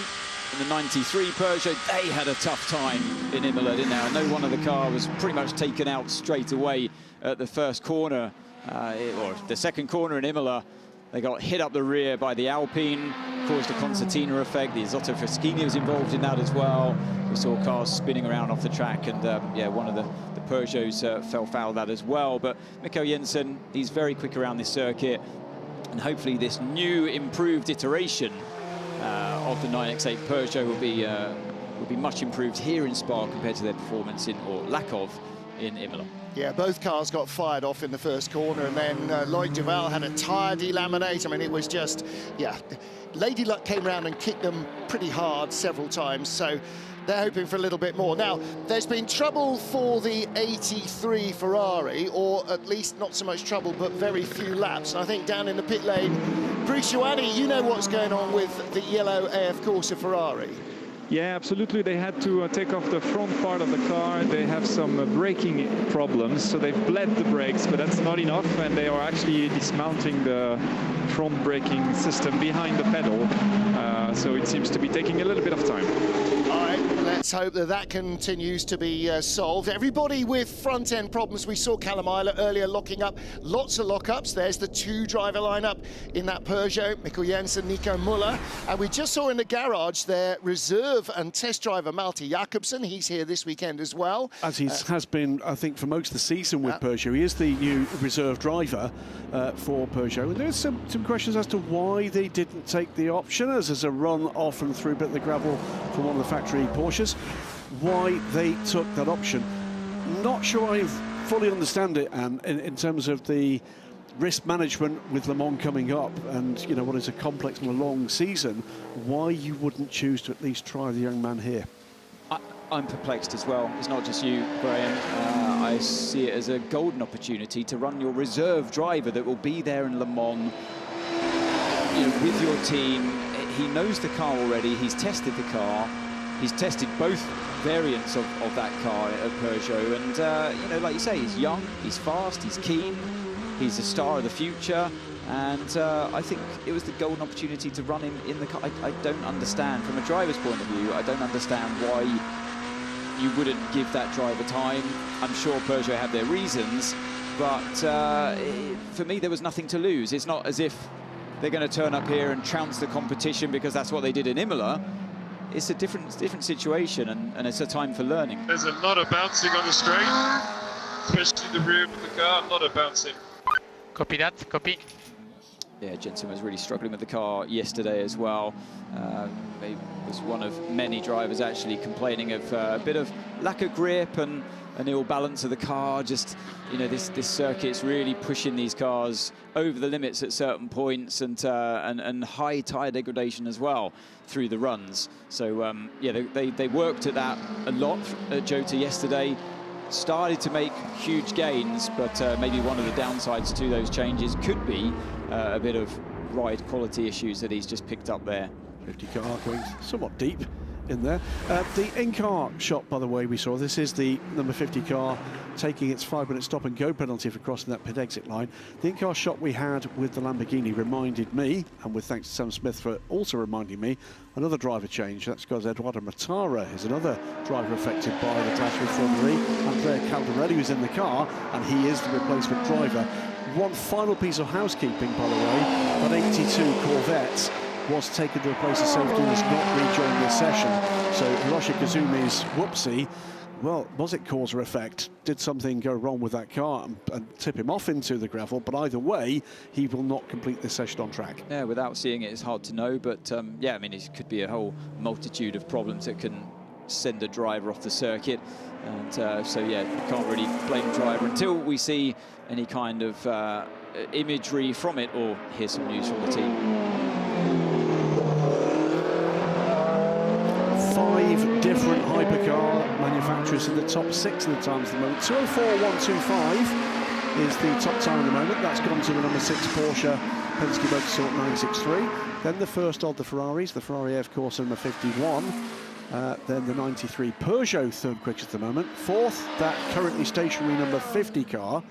in the 93 Peugeot. They had a tough time in Imola, didn't they? I know one of the car was pretty much taken out straight away at the first corner, or the second corner in Imola. They got hit up the rear by the Alpine, caused a concertina effect. The Isotto Fraschini was involved in that as well. We saw cars spinning around off the track, and yeah, one of the Peugeots fell foul of that as well. But Mikael Jensen, he's very quick around this circuit, and hopefully this new improved iteration of the 9X8 Peugeot will be much improved here in Spa compared to their performance or lack of in Imola. Yeah, both cars got fired off in the first corner, and then Lloyd Duval had a tyre delaminate. I mean, it was just, yeah, Lady Luck came around and kicked them pretty hard several times, so they're hoping for a little bit more. Now, there's been trouble for the 83 Ferrari, or at least not so much trouble, but very few laps. And I think down in the pit lane, Bruce Ioanni, you know what's going on with the yellow AF Corsa Ferrari. Yeah, absolutely. They had to take off the front part of the car. They have some braking problems, so they've bled the brakes, but that's not enough, and they are actually dismounting the front braking system behind the pedal. So it seems to be taking a little bit of time. All right, let's hope that that continues to be solved. Everybody with front-end problems. We saw Callum Isla earlier locking up. Lots of lockups. There's the two-driver lineup in that Peugeot, Mikkel Jensen, Nico Muller. And we just saw in the garage their reserve and test driver, Malte Jakobsen. He's here this weekend as well. As he has been, I think, for most of the season with Peugeot. He is the new reserve driver for Peugeot. And there's some questions as to why they didn't take the option, as there's a run off and through a bit of the gravel from one of the factory Porsches. Why they took that option, not sure I fully understand it, and in terms of the risk management with Le Mans coming up, and you know what is a complex and a long season, why you wouldn't choose to at least try the young man here. I'm perplexed as well. It's not just you, Graham. I see it as a golden opportunity to run your reserve driver that will be there in Le Mans, you know, with your team. He knows the car already. He's tested the car. He's tested both variants of that car at Peugeot. And, you know, like you say, he's young, he's fast, he's keen, he's a star of the future. And I think it was the golden opportunity to run him in the car. I don't understand, from a driver's point of view, I don't understand why you wouldn't give that driver time. I'm sure Peugeot have their reasons, but for me, there was nothing to lose. It's not as if they're going to turn up here and trounce the competition because that's what they did in Imola. It's a different situation, and it's a time for learning. There's a lot of bouncing on the straight, especially the rear of the car, a lot of bouncing. Copy that, copy. Yeah, Jensen was really struggling with the car yesterday as well. He was one of many drivers actually complaining of a bit of lack of grip and an ill balance of the car. Just, you know, this circuit's really pushing these cars over the limits at certain points, and high tyre degradation as well through the runs. So yeah, they worked at that a lot at Cota yesterday. Started to make huge gains, but maybe one of the downsides to those changes could be a bit of ride quality issues that he's just picked up there. 50 car going somewhat deep in there. The in-car shot, by the way, we saw, this is the number 50 car taking its 5-minute stop and go penalty for crossing that pit exit line. The in-car shot we had with the Lamborghini reminded me, and with thanks to Sam Smith for also reminding me, another driver change. That's because Eduardo Matara is another driver affected by the clash with Formula E. Andrea Caldarelli was in the car, and he is the replacement driver. One final piece of housekeeping, by the way, that 82 Corvette was taken to replace a safety and has not rejoined this session. So Hiroshi Kazumi's whoopsie, well, was it cause or effect? Did something go wrong with that car and tip him off into the gravel? But either way, he will not complete this session on track. Yeah, without seeing it, it's hard to know. But yeah, I mean, it could be a whole multitude of problems that can send a driver off the circuit. And so yeah, can't really blame the driver until we see any kind of imagery from it or hear some news from the team. 5 different hypercar manufacturers in the top 6 of the times at the moment. 2:04.125 is the top time at the moment. That's gone to the number 6 Porsche Penske Motorsport 963. Then the first of the Ferraris, the Ferrari F Corsa number 51. Then the 93 Peugeot, third quickest at the moment. Fourth, that currently stationary number 50 car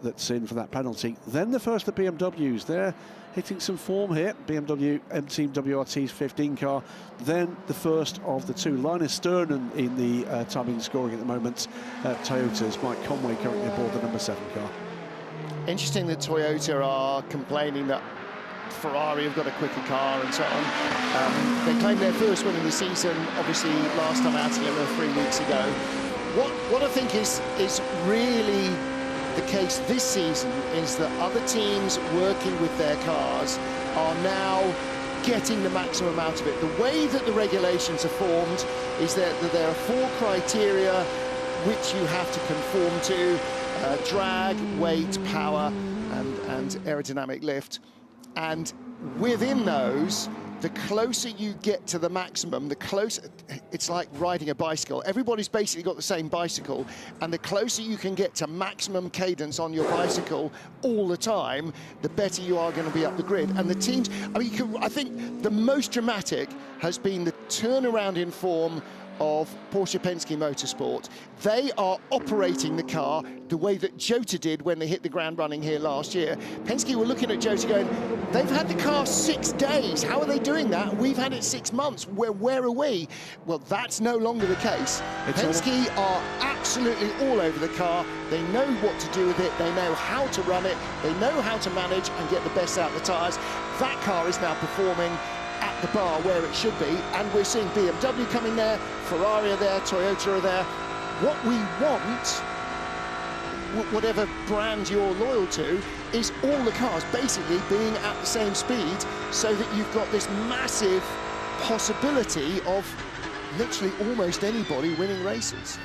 that's in for that penalty. Then the first of the BMWs. They're hitting some form here. BMW Team WRT's 15 car. Then the first of the 2. Linus Sternen in the timing and scoring at the moment. Toyota's Mike Conway currently aboard the number 7 car. Interesting that Toyota are complaining that Ferrari have got a quicker car and so on. They claimed their first win in the season, obviously last time out together 3 weeks ago. What I think is really the case this season is that other teams working with their cars are now getting the maximum out of it. The way that the regulations are formed is that there are 4 criteria which you have to conform to: drag, weight, power, and aerodynamic lift. And within those, the closer you get to the maximum, the closer, it's like riding a bicycle. Everybody's basically got the same bicycle, and the closer you can get to maximum cadence on your bicycle all the time, the better you are going to be up the grid. And the teams, I mean, I think the most dramatic has been the turnaround in form of Porsche Penske Motorsport. They are operating the car the way that Cota did when they hit the ground running here last year. Penske were looking at Cota going, they've had the car 6 days. How are they doing that? We've had it 6 months. Where are we? Well, that's no longer the case. Penske are absolutely all over the car. They know what to do with it. They know how to run it. They know how to manage and get the best out of the tyres. That car is now performing at the bar where it should be, and we're seeing BMW coming there, Ferrari are there, Toyota are there. What we want, whatever brand you're loyal to, is all the cars basically being at the same speed, so that you've got this massive possibility of literally almost anybody winning races.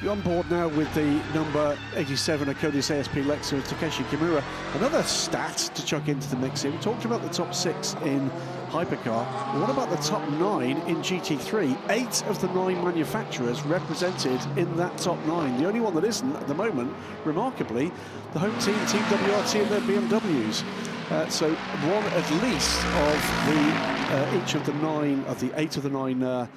You're on board now with the number 87 Akodis ASP Lexus, Takeshi Kimura. Another stat to chuck into the mix here. We talked about the top 6 in Hypercar. But what about the top 9 in GT3? 8 of the 9 manufacturers represented in that top 9. The only one that isn't at the moment, remarkably, the home team, Team WRT and their BMWs. So one at least of the each of the 9 of the 8 of the 9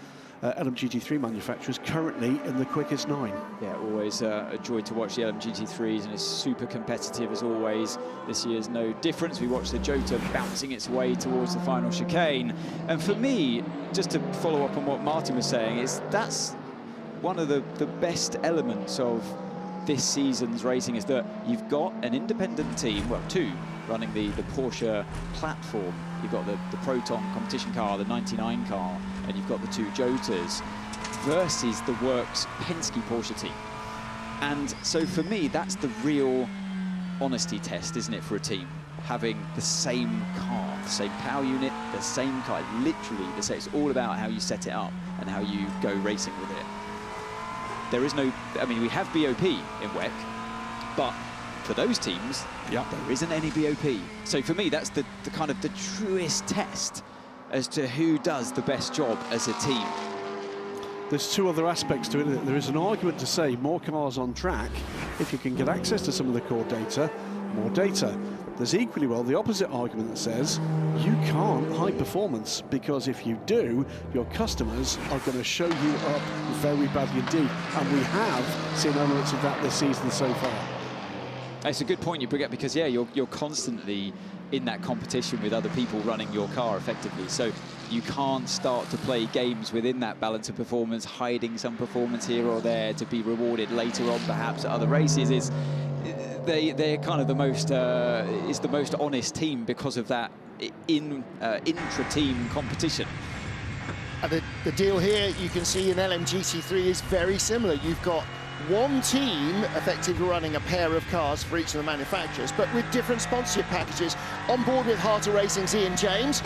LMGT3 manufacturers currently in the quickest 9. Yeah, always a joy to watch the LMGT3s, and it's super competitive as always. This year's no difference. We watched the Cota bouncing its way towards the final chicane. And for me, just to follow up on what Martin was saying, that's one of the best elements of this season's racing, is that you've got an independent team, well, 2, running the Porsche platform. You've got the Proton competition car, the 99 car, and you've got the 2 Jotas versus the Works Penske Porsche team. And so for me, that's the real honesty test, isn't it, for a team? Having the same car, the same power unit, the same car, literally the same. It's all about how you set it up and how you go racing with it. There is no, I mean, we have BOP in WEC, but for those teams, there isn't any BOP. So for me, that's the kind of the truest test as to who does the best job as a team. There's 2 other aspects to it. There is an argument to say more cars on track, if you can get access to some of the core data, more data. There's equally well the opposite argument that says you can't high performance, because if you do, your customers are going to show you up very badly indeed. And we have seen elements of that this season so far. It's a good point you bring up, because, yeah, you're constantly in that competition with other people running your car effectively. So you can't start to play games within that balance of performance, hiding some performance here or there to be rewarded later on perhaps at other races. They're kind of the most is the most honest team because of that intra-team competition. And the deal here, you can see in LMGT3 is very similar. You've got one team effectively running a pair of cars for each of the manufacturers, but with different sponsorship packages. On board with Heart of Racing's Ian James,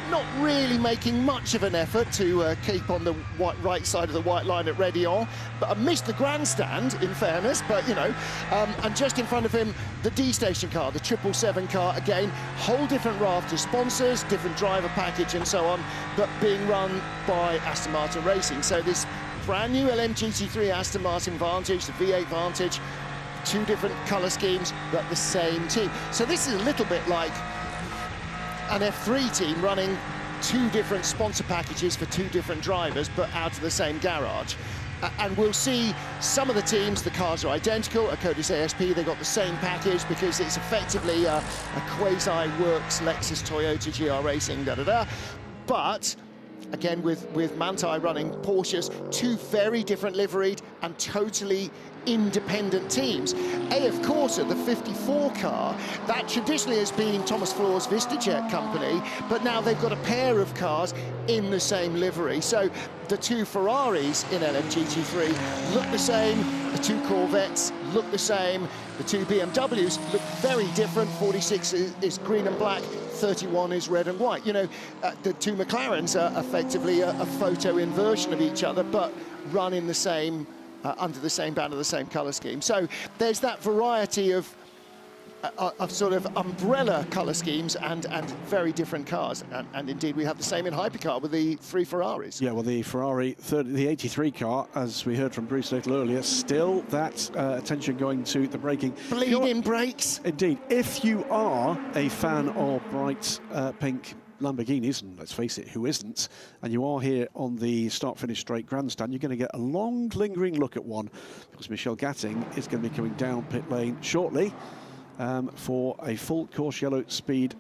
not really making much of an effort to keep on the right side of the white line at Rédillon, but missed the grandstand, in fairness, but, you know, and just in front of him, the D-Station car, the 777 car, again, whole different raft of sponsors, different driver package and so on, but being run by Aston Martin Racing. So this brand new LMGT3 Aston Martin Vantage, the V8 Vantage, 2 different colour schemes, but the same team. So this is a little bit like an F3 team running 2 different sponsor packages for 2 different drivers, but out of the same garage. And we'll see some of the teams, the cars are identical. Akodis ASP, they've got the same package because it's effectively a quasi-Works Lexus Toyota GR Racing, But again, with Manthey running Porsches, 2 very different liveried and totally independent teams. AF Corsa, the 54 car, that traditionally has been Thomas Floor's VistaJet company, but now they've got a pair of cars in the same livery. So the 2 Ferraris in LMGT3 look the same, the 2 Corvettes look the same, the 2 BMWs look very different. 46 is green and black, 31 is red and white. You know, the 2 McLarens are effectively a photo inversion of each other, but run in the same under the same banner, the same colour scheme. So there's that variety of of sort of umbrella colour schemes and very different cars. And indeed, we have the same in Hypercar with the 3 Ferraris. Yeah, well, the Ferrari, the 83 car, as we heard from Bruce a little earlier, still that attention going to the braking. Bleeding brakes. Indeed. If you are a fan of bright pink Lamborghinis, and let's face it, who isn't, and you are here on the start-finish straight grandstand, you're going to get a long, lingering look at one, because Michel Gatting is going to be coming down pit lane shortly for a full course yellow speed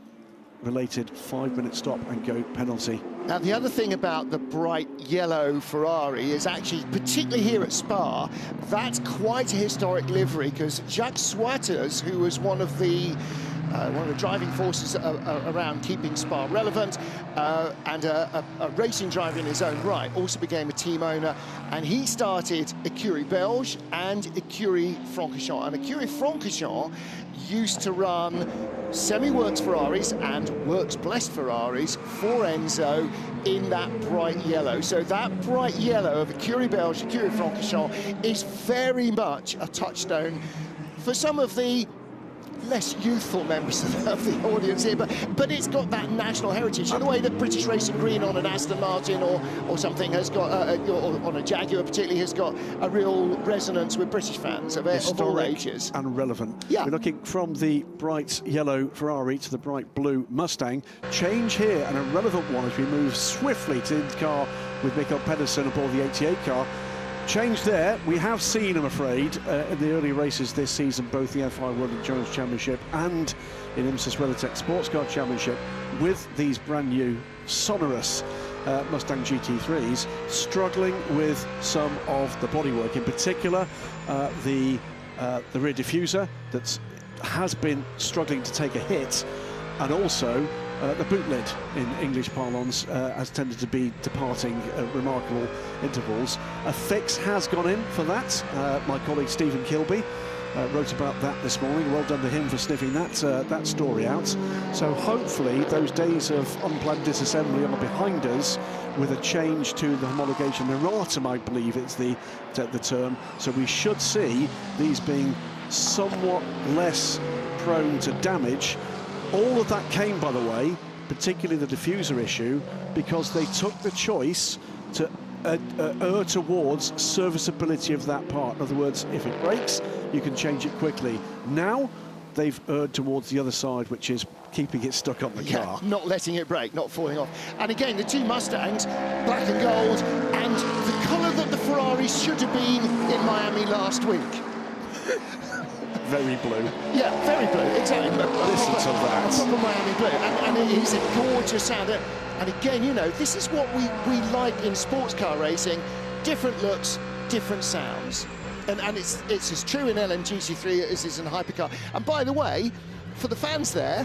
related 5-minute stop and go penalty. Now, the other thing about the bright yellow Ferrari is actually, particularly here at Spa, that's quite a historic livery, because Jacques Swatters, who was one of the driving forces around keeping Spa relevant and a racing driver in his own right, also became a team owner, and he started Écurie Belge and Écurie Francorchamps. And Écurie Francorchamps used to run semi-works Ferraris and works blessed Ferraris for Enzo in that bright yellow. So that bright yellow of Écurie Belge, Écurie Francorchamps is very much a touchstone for some of the less youthful members of the audience here, but it's got that national heritage in the way that British Racing Green on an Aston Martin or something has got, or on a Jaguar particularly, has got a real resonance with British fans of all ages. And relevant. Yeah. We're looking from the bright yellow Ferrari to the bright blue Mustang. Change here, and a relevant one as we move swiftly to the car with Mikkel Pedersen aboard the 88 car. Change there. We have seen, I'm afraid, in the early races this season, both the FIA World Endurance Championship and in IMSA's WeatherTech Sports Car Championship, with these brand new sonorous Mustang GT3s, struggling with some of the bodywork, in particular the rear diffuser that has been struggling to take a hit, and also the boot lid, in English parlance, has tended to be departing at remarkable intervals. A fix has gone in for that. My colleague Stephen Kilby wrote about that this morning. Well done to him for sniffing that story out. So hopefully those days of unplanned disassembly are behind us, with a change to the homologation erratum, I believe it's the term. So we should see these being somewhat less prone to damage. All of that came, by the way, particularly the diffuser issue, because they took the choice to err towards serviceability of that part. In other words, if it breaks, you can change it quickly. Now, they've erred towards the other side, which is keeping it stuck on the car. Not letting it break, not falling off. And again, the two Mustangs, black and gold, and the colour that the Ferraris should have been in Miami last week. Very blue. Yeah, very blue, exactly. Listen to that. Proper Miami blue, and it is a gorgeous sound. And again, you know, this is what we like in sports car racing: different looks, different sounds. And it's as true in LMGT3 as it is in Hypercar. And by the way, for the fans there,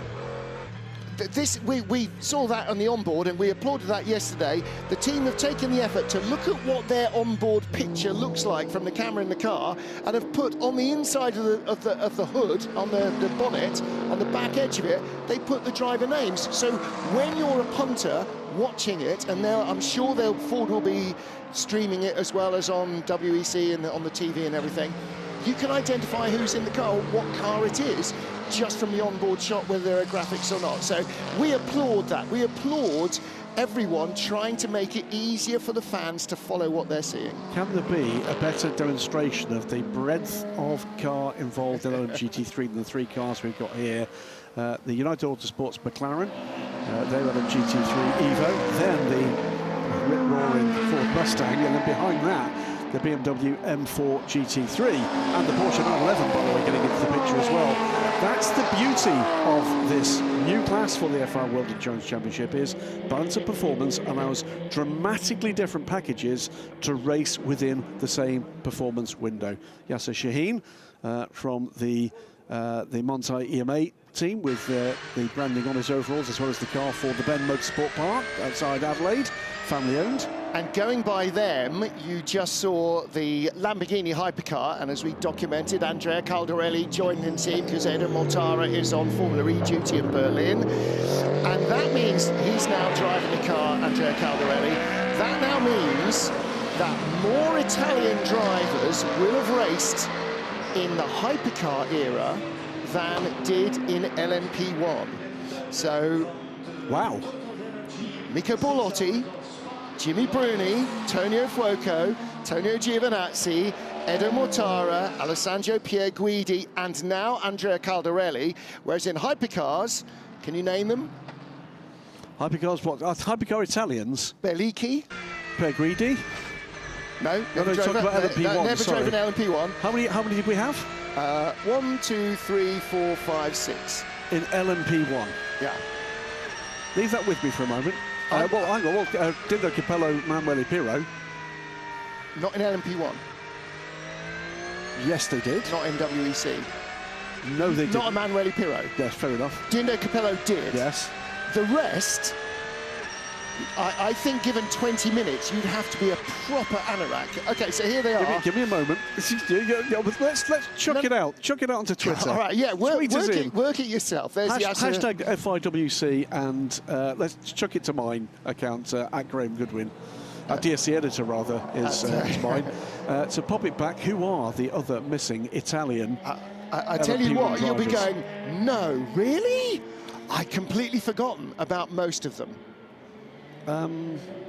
we saw that on the onboard and we applauded that yesterday. The team have taken the effort to look at what their onboard picture looks like from the camera in the car, and have put on the inside of the hood, on the bonnet, on the back edge of it, they put the driver names. So when you're a punter watching it, and I'm sure Ford will be streaming it as well as on WEC and on the TV and everything, you can identify who's in the car, what car it is, just from the onboard shot, whether there are graphics or not. So we applaud that. We applaud everyone trying to make it easier for the fans to follow what they're seeing. Can there be a better demonstration of the breadth of car involved in LMGT3 than the three cars we've got here? The United Autosports McLaren, their LMGT3 Evo, then the rip-roaring Ford Mustang, and then behind that, the BMW M4 GT3 and the Porsche 911, by the way, getting into the picture as well. That's the beauty of this new class for the FIA World Endurance Championship, is balance of performance allows dramatically different packages to race within the same performance window. Yasser Shaheen from the Montai EMA team, with the branding on his overalls, as well as the car for the Ben Motorsport Park outside Adelaide, family owned. And going by them, you just saw the Lamborghini Hypercar, and as we documented, Andrea Caldarelli joined the team because Eder Mortara is on Formula E duty in Berlin. And that means he's now driving the car, Andrea Caldarelli. That now means that more Italian drivers will have raced in the Hypercar era than did in LMP1. So, wow. Mico Borlotti, Jimmy Bruni, Tonio Fuoco, Tonio Giovinazzi, Edo Mortara, Alessandro Pierguidi, and now Andrea Caldarelli. Whereas in hypercars, can you name them? Hypercars, what? Hypercar Italians. Bellici. Pierguidi. No, never drove an LMP1. How many did we have? 1, 2, 3, 4, 5, 6. In LMP1. Yeah. Leave that with me for a moment. Well, hang on. Well, Dindo Capello, Manuel Piro. Not in LMP1. Yes, they did. Not in WEC. No, they didn't. Not Emanuele Pirro. Yes, fair enough. Dindo Capello did. Yes. The rest, I think given 20 minutes, you'd have to be a proper anorak. Okay, so here they are. Give me a moment. Let's chuck it out. Chuck it out onto Twitter. All right, yeah, work it yourself. There's the hashtag FIWC, and let's chuck it to mine account, at Graham Goodwin. DSC editor, rather, is mine. So pop it back. Who are the other missing Italian I tell you what, you'll be going, no, really? I'd completely forgotten about most of them.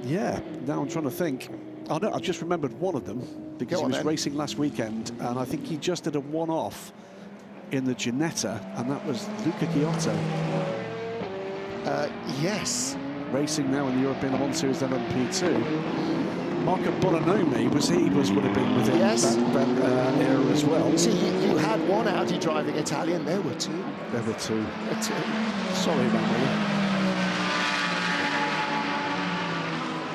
Yeah, now I'm trying to think. Oh, no, I've just remembered one of them because he was racing last weekend, and I think he just did a one-off in the Ginetta, and that was Luca Giotto. Yes. Racing now in the European Le Mans Series LMP2. Marco Bononomi would have been within that era as well. See, you had one Audi driving Italian, there were two. There were two. Sorry about that.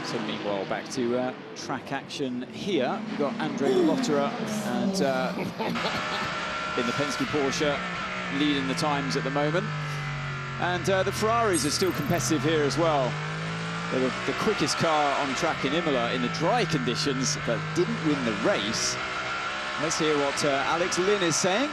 So meanwhile, back to track action here. We've got Andre Lotterer and in the Penske Porsche leading the times at the moment. And the Ferraris are still competitive here as well. They were the quickest car on track in Imola in the dry conditions, but didn't win the race. Let's hear what Alex Lynn is saying.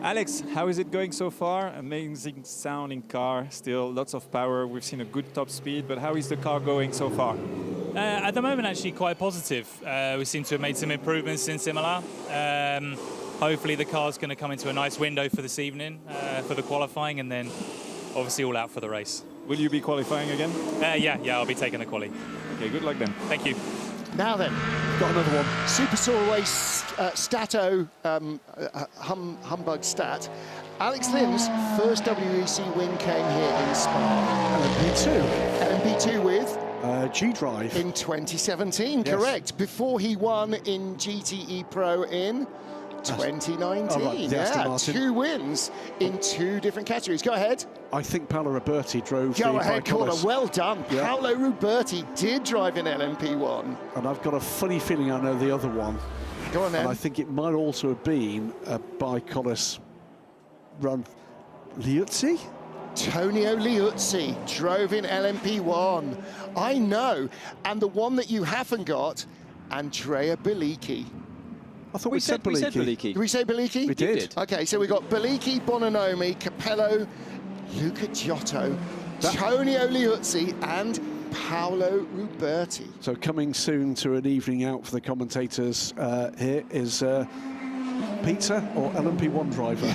Alex, how is it going so far? Amazing sounding car, still lots of power. We've seen a good top speed, but how is the car going so far? At the moment, actually quite positive. We seem to have made some improvements since Imola. Hopefully the car's going to come into a nice window for this evening for the qualifying, and then obviously all out for the race. Will you be qualifying again? Yeah, I'll be taking the quali. Okay, good luck then. Thank you. Now then, got another one. Super Soarway Stato Humbug Stat. Alex Lynn's first WEC win came here in Spa. LMP2 with G-Drive. In 2017, yes. Correct. Before he won in GTE Pro in 2019. Right. Yeah, 2 wins in 2 different categories. Go ahead. I think Paolo Ruberti drove Go ahead, Cota. Well done. Yeah. Paolo Ruberti did drive in LMP1. And I've got a funny feeling I know the other one. Go on then. And I think it might also have been a Bicolis run. Liuzzi? Tonio Liuzzi drove in LMP1. I know. And the one that you haven't got, Andrea Bellici. I thought we said Bellici. Did we say Bellici? We did. Okay, so we got Bellici, Bononomi, Capello, Luca Giotto, Tonio Liuzzi, and Paolo Ruberti. So coming soon to an evening out for the commentators here is pizza or LMP1 driver.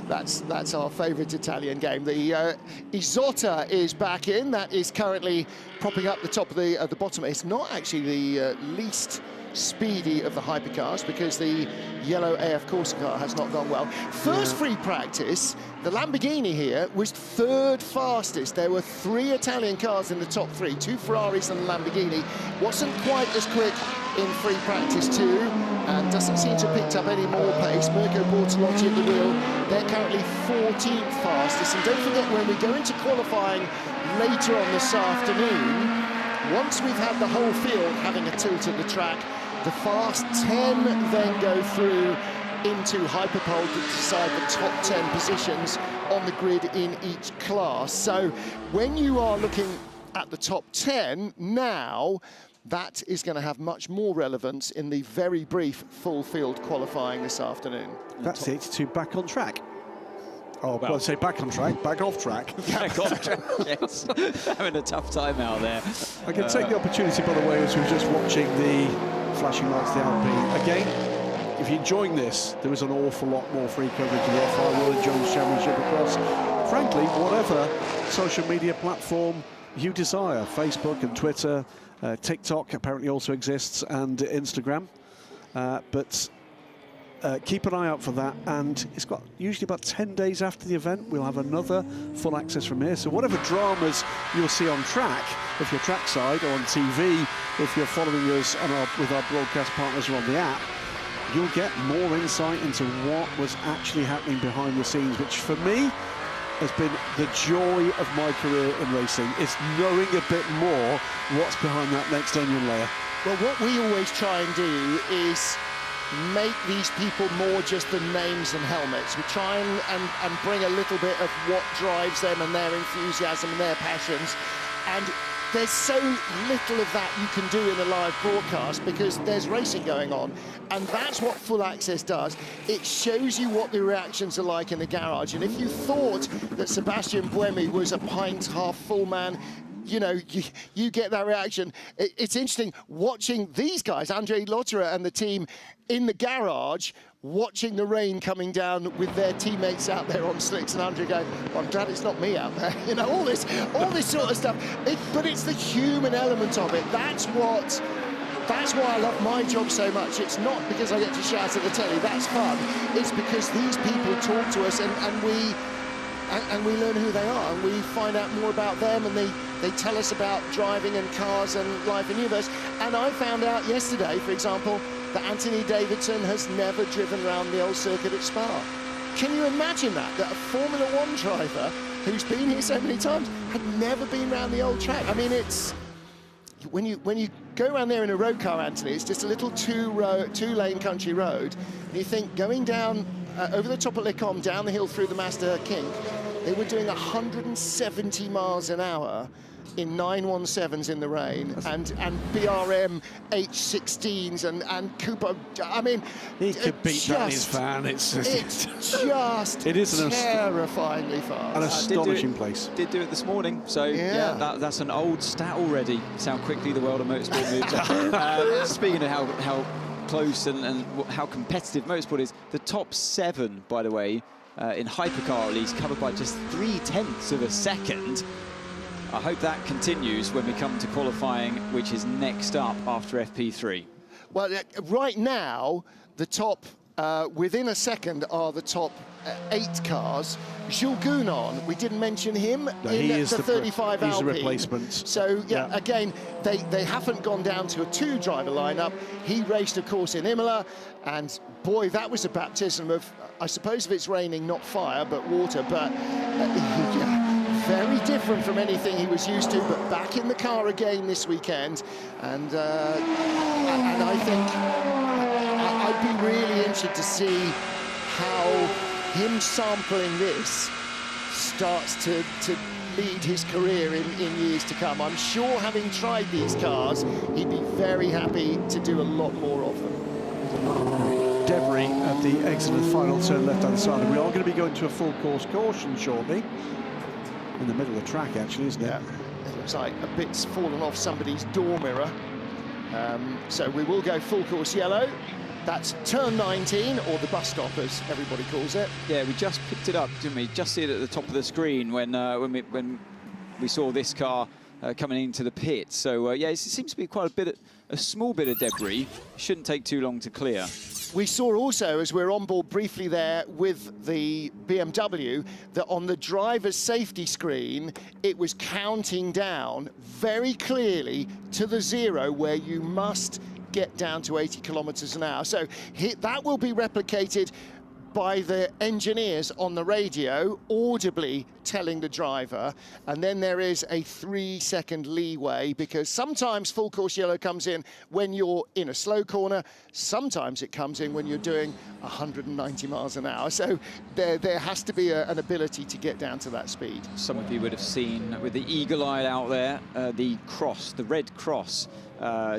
That's our favourite Italian game. The Isotta is back in. That is currently propping up the top of the bottom. It's not actually the least speedy of the hypercars because the yellow AF Corsa car has not gone well. First free practice, the Lamborghini here was 3rd fastest. There were 3 Italian cars in the top 3, 2 Ferraris and a Lamborghini. Wasn't quite as quick in free practice 2 and doesn't seem to have picked up any more pace. Mirko Bortolotti at the wheel. They're currently 14th fastest. And don't forget, when we go into qualifying later on this afternoon, once we've had the whole field having a tilt at the track, the fast 10 then go through into Hyperpole to decide the top 10 positions on the grid in each class. So when you are looking at the top 10 now, that is going to have much more relevance in the very brief full field qualifying this afternoon. That's it, to back on track. Oh, well, I'd say back on track, back off track. Back off track, yes. Having a tough time out there. I can take the opportunity, by the way, as we were just watching the flashing lights, the Alpine. Again, if you're enjoying this, there is an awful lot more free coverage of the FIA World Endurance Championship across, frankly, whatever social media platform you desire. Facebook and Twitter, TikTok apparently also exists, and Instagram. But keep an eye out for that, and it's got usually about 10 days after the event we'll have another full access from here. So whatever dramas you'll see on track, if you're trackside, or on TV, if you're following us on with our broadcast partners or on the app, you'll get more insight into what was actually happening behind the scenes, which for me has been the joy of my career in racing. It's knowing a bit more what's behind that next onion layer. Well, what we always try and do is make these people more just than names and helmets. We try and bring a little bit of what drives them and their enthusiasm and their passions. And there's so little of that you can do in a live broadcast because there's racing going on. And that's what full access does. It shows you what the reactions are like in the garage. And if you thought that Sebastian Buemi was a pint half full man, you know, you get that reaction. It's interesting watching these guys, Andre Lotterer and the team in the garage, watching the rain coming down with their teammates out there on slicks, and Andre going, well, I'm glad it's not me out there. You know, all this sort of stuff. But it's the human element of it. That's why I love my job so much. It's not because I get to shout at the telly. That's fun. It's because these people talk to us and we learn who they are, and we find out more about them, and they tell us about driving and cars and life in universe. And I found out yesterday, for example, that Anthony Davidson has never driven around the old circuit at Spa. Can you imagine that a Formula One driver who's been here so many times had never been around the old track? I mean, it's when you go around there in a road car, Anthony, it's just a little two-lane country road, and you think going down over the top of Les Combes, down the hill through the Master Kink, they were doing 170 miles an hour in 917s in the rain, and BRM H16s and Cooper. I mean, he could beat that in his van. It's just it is terrifyingly fast. An astonishing place. Did do it this morning, so yeah, that's an old stat already. That's how quickly the world of motorsport moves. Speaking of how close and how competitive motorsport is, the top 7, by the way, in hypercar at least, covered by just 0.3 of a second. I hope that continues when we come to qualifying, which is next up after FP3. Well, right now, the top, within a second, are the top 8 cars. Jules Gounon, we didn't mention him in the 35 Alpine. He's a replacement. So, yeah, again, they haven't gone down to a 2-driver lineup. He raced, of course, in Imola, and boy, that was a baptism of, I suppose if it's raining, not fire, but water, but very different from anything he was used to, but back in the car again this weekend, and I think I'd be really interested to see how him sampling this starts to lead his career in years to come. I'm sure, having tried these cars, he'd be very happy to do a lot more of them. Debris at the exit of the final turn left-hand side. And we are going to be going to a full course caution shortly. In the middle of the track, actually, isn't it? Yeah, it looks like a bit's fallen off somebody's door mirror. So we will go full course yellow. That's turn 19, or the bus stop, as everybody calls it. Yeah, we just picked it up, didn't we? Just see it at the top of the screen when we saw this car coming into the pit. So yeah, it seems to be quite a small bit of debris. Shouldn't take too long to clear. We saw also, as we're on board briefly there with the BMW, that on the driver's safety screen, it was counting down very clearly to the 0 where you must get down to 80 kilometers an hour. So that will be replicated by the engineers on the radio, audibly telling the driver, and then there is a 3-second leeway, because sometimes full course yellow comes in when you're in a slow corner, sometimes it comes in when you're doing 190 miles an hour, so there has to be an ability to get down to that speed. Some of you would have seen with the eagle eye out there, the red cross,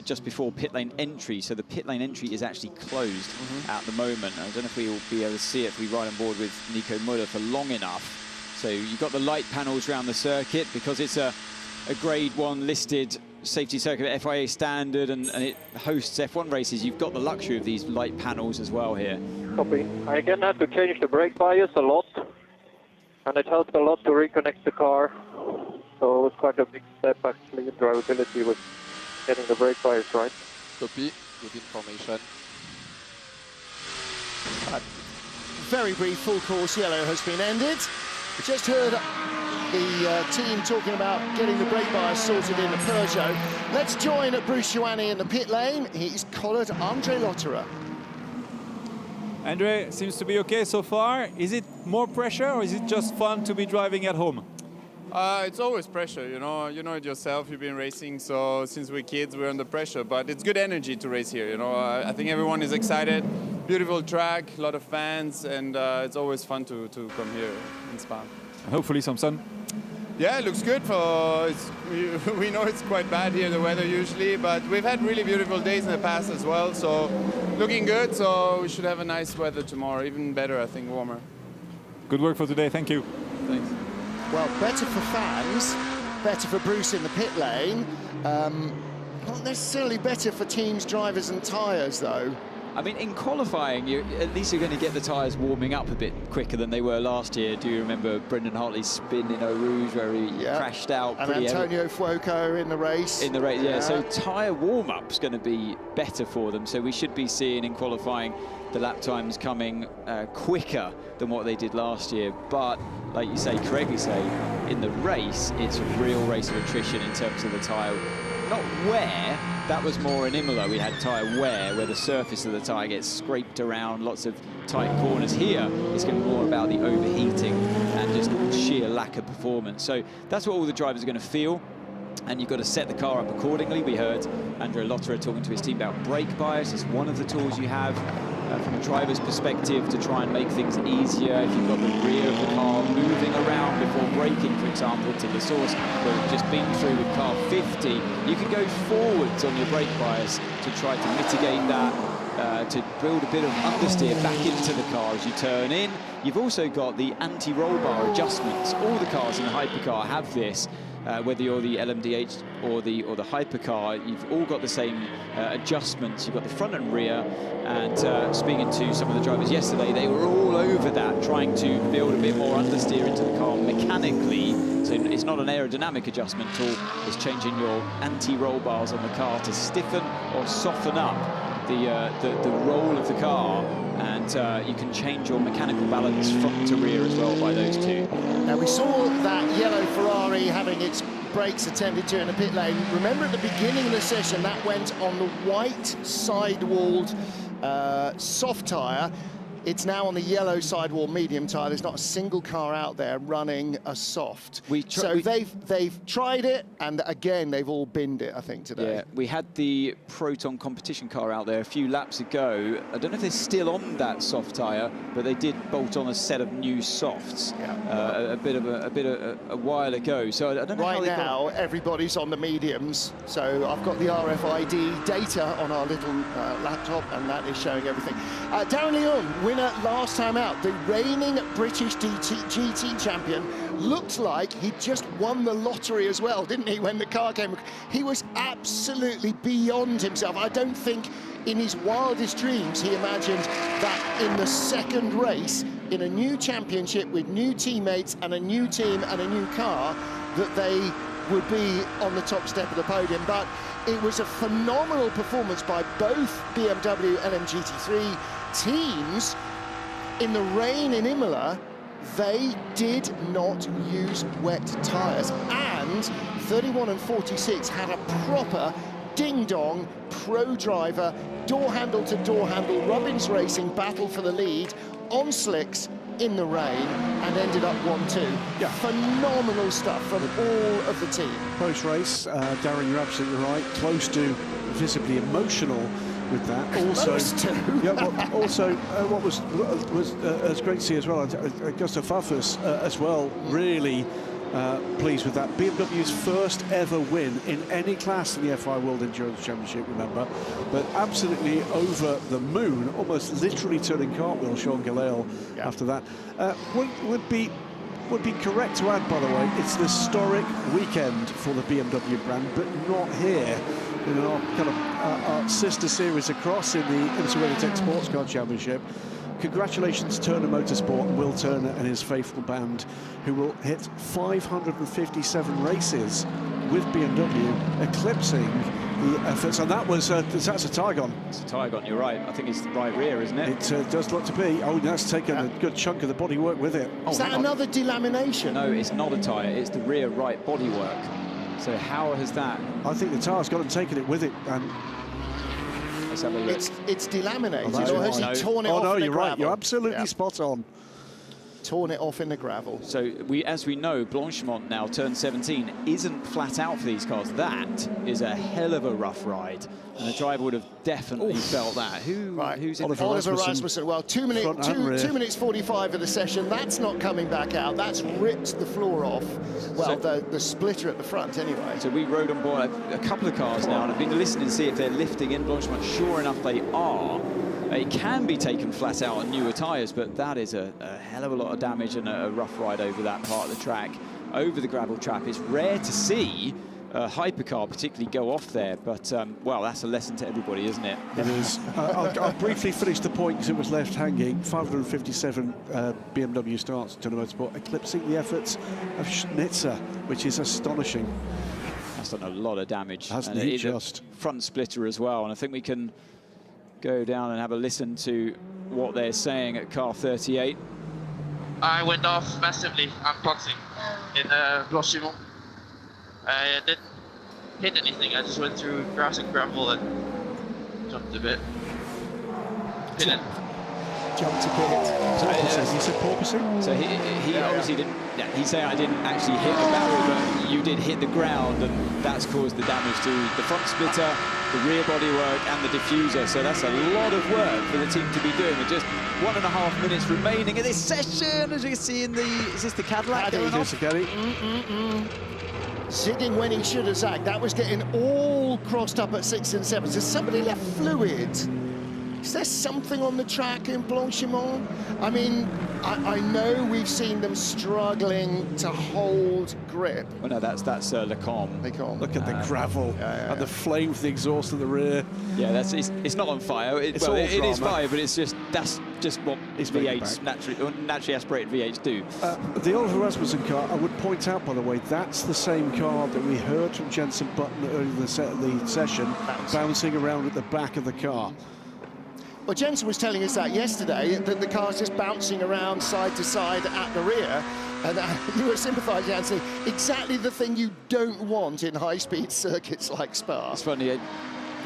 just before pit lane entry. So the pit lane entry is actually closed at the moment. I don't know if we will be able to see it if we ride on board with Nico Muller for long enough. So you've got the light panels around the circuit because it's a grade 1 listed safety circuit, FIA standard, and it hosts F1 races, you've got the luxury of these light panels as well here. Copy. I again had to change the brake bias a lot, and it helped a lot to reconnect the car. So it was quite a big step actually in drivability with getting the brake bias right. Copy. Good information. Very brief full course yellow has been ended. We just heard the team talking about getting the brake bias sorted in the Peugeot. Let's join Bruce Joanny in the pit lane. He's collared Andre Lotterer. Andre, seems to be okay so far. Is it more pressure or is it just fun to be driving at home? It's always pressure, you know it yourself, you've been racing, so since we're kids, we're under pressure, but it's good energy to race here, you know. I think everyone is excited, beautiful track, a lot of fans, and it's always fun to come here in Spa. Hopefully some sun. Yeah, it looks good. We know it's quite bad here, the weather usually, but we've had really beautiful days in the past as well, so looking good, so we should have a nice weather tomorrow, even better, I think, warmer. Good work for today, thank you. Thanks. Well, better for fans, better for Bruce in the pit lane. Not necessarily better for teams, drivers and tyres, though. I mean, in qualifying, at least you're going to get the tyres warming up a bit quicker than they were last year. Do you remember Brendan Hartley's spin in Eau Rouge where he crashed out? And Antonio Fuoco in the race. In the race, yeah. So tyre warm-up's going to be better for them. So we should be seeing in qualifying the lap times coming quicker than what they did last year. But, like you say, correctly say, in the race, it's a real race of attrition in terms of the tyre. Not wear, that was more in Imola. We had tyre wear, where the surface of the tyre gets scraped around, lots of tight corners. Here, it's going to be more about the overheating and just sheer lack of performance. So that's what all the drivers are going to feel. And you've got to set the car up accordingly. We heard Andre Lotterer talking to his team about brake bias. It's one of the tools you have from a driver's perspective to try and make things easier. If you've got the rear of the car moving around before braking, for example, to the source where we've just been through with car 50, you can go forwards on your brake bias to try to mitigate that, to build a bit of understeer back into the car as you turn in. You've also got the anti-roll bar adjustments. All the cars in the Hypercar have this. Whether you're the LMDH or the Hypercar, you've all got the same adjustments. You've got the front and rear, and speaking to some of the drivers yesterday, they were all over that, trying to build a bit more understeer into the car mechanically. So it's not an aerodynamic adjustment tool, it's changing your anti-roll bars on the car to stiffen or soften up the roll of the car, and you can change your mechanical balance front to rear as well by those two. Now we saw that yellow Ferrari having its brakes attended to in the pit lane. Remember at the beginning of the session that went on the white sidewalled soft tyre. It's now on the yellow sidewall medium tyre. There's not a single car out there running a soft. They've tried it, and again, they've all binned it, I think, today. Yeah, we had the Proton competition car out there a few laps ago. I don't know if they're still on that soft tyre, but they did bolt on a set of new softs a while ago. So I don't know right how now, everybody's on the mediums. So I've got the RFID data on our little laptop, and that is showing everything. Darren Leung, winner last time out, the reigning British GT champion, looked like he'd just won the lottery as well, didn't he, when the car came? He was absolutely beyond himself. I don't think in his wildest dreams he imagined that in the second race, in a new championship with new teammates and a new team and a new car, that they would be on the top step of the podium. But it was a phenomenal performance by both BMW LMGT3 teams. In the rain in Imola, they did not use wet tyres, and 31 and 46 had a proper ding-dong pro driver, door handle to door handle, Robbins Racing battle for the lead on slicks in the rain, and ended up 1-2. Yeah. Phenomenal stuff from all of the team. Post-race, Darren, you're absolutely right, close to visibly emotional with that. Also, what was great to see as well, Gustav Fafus as well, really pleased with that. BMW's first ever win in any class in the FIA World Endurance Championship, remember, but absolutely over the moon, almost literally turning cartwheel, Sean Gelael, after that. Would be would be correct to add, by the way, it's an historic weekend for the BMW brand, but not here in our kind of our sister series across in the Interweditech Sports Car Championship. Congratulations Turner Motorsport and Will Turner and his faithful band, who will hit 557 races with BMW, eclipsing the efforts. And that was that's a Tygon. It's a Tygon, you're right. I think it's the right rear, isn't it? It does look to be. Oh, that's taken a good chunk of the bodywork with it. Is that another delamination? No, it's not a tyre. It's the rear right bodywork. So how has that? I think the tyre's got and taken it with it. And let's have a look. It's delaminated, or has he torn it off in the gravel? Oh, no, you're right. You're absolutely spot on. Torn it off in the gravel. So as we know, Blanchimont now turned 17 isn't flat out for these cars. That is a hell of a rough ride, and the driver would have definitely felt that. Who's in Oliver Rasmussen. Well, 2 minutes 45 of the session. That's not coming back out. That's ripped the floor off. Well, so, the splitter at the front, anyway. So we rode on board a couple of cars now, and I've been listening to see if they're lifting in Blanchimont. Sure enough, they are. It can be taken flat out on newer tyres, but that is a hell of a lot of damage and a rough ride over that part of the track, over the gravel trap. It's rare to see a hypercar particularly go off there, but, well, that's a lesson to everybody, isn't it? It is. I'll briefly finish the point because it was left hanging. 557 BMW starts to the motorsport, eclipsing the efforts of Schnitzer, which is astonishing. That's done a lot of damage. Hasn't he just? Front splitter as well, and I think we can go down and have a listen to what they're saying at car 38. I went off massively unboxing in Blanchimont. I didn't hit anything, I just went through grass and gravel and jumped a bit. Didn't. Jumped a bit. He said porpoising? So he obviously didn't. Yeah, he's saying I didn't actually hit the barrier, but you did hit the ground, and that's caused the damage to the front splitter, the rear bodywork, and the diffuser. So that's a lot of work for the team to be doing with just 1.5 minutes remaining in this session. As you can see in the, is this the Cadillac going off? Zigging when he should have zagged. That was getting all crossed up at 6 and 7. So somebody left fluid. Is there something on the track in Blanchimont? I mean, I know we've seen them struggling to hold grip. Well, no, that's Lecombe. Look at the gravel and the flame for the exhaust at the rear. Yeah, it's not on fire. It is fire, but it's just that's just what V8s naturally aspirated V8s do. The Oliver Rasmussen car, I would point out, by the way, that's the same car that we heard from Jenson Button earlier in the session, bouncing around at the back of the car. Well, Jensen was telling us that yesterday, that the car's just bouncing around side to side at the rear. And you were sympathising and saying exactly the thing you don't want in high-speed circuits like Spa. It's funny,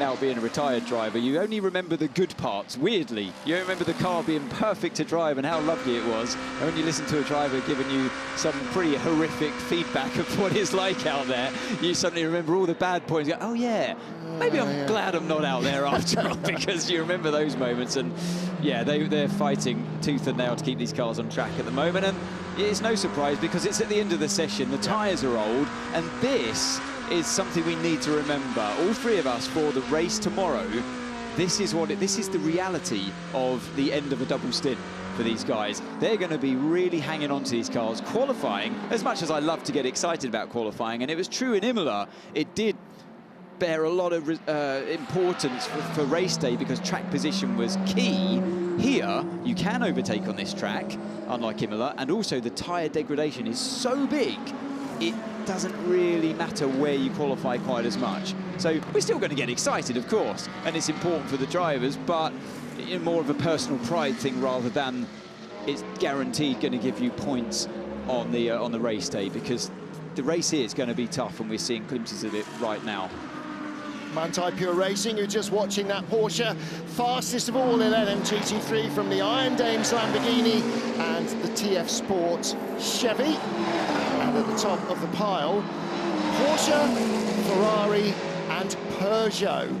now being a retired driver, you only remember the good parts, weirdly. You remember the car being perfect to drive and how lovely it was. And when you listen to a driver giving you some pretty horrific feedback of what it's like out there, you suddenly remember all the bad points. You go, oh yeah, maybe I'm glad I'm not out there after all, because you remember those moments. And yeah, they're fighting tooth and nail to keep these cars on track at the moment. And it's no surprise because it's at the end of the session, the tyres are old, and this is something we need to remember. All three of us, for the race tomorrow, this is the reality of the end of a double stint for these guys. They're going to be really hanging on to these cars. Qualifying, as much as I love to get excited about qualifying, and it was true in Imola, it did bear a lot of importance for race day because track position was key. Here, you can overtake on this track, unlike Imola, and also the tyre degradation is so big, it doesn't really matter where you qualify quite as much. So we're still going to get excited, of course, and it's important for the drivers, but in more of a personal pride thing rather than it's guaranteed going to give you points on the race day, because the race here is going to be tough, and we're seeing glimpses of it right now. Manthey Pure Racing, you're just watching that Porsche, fastest of all in LMGT3 from the Iron Dames Lamborghini and the TF Sport Chevy. And at the top of the pile, Porsche, Ferrari and Peugeot.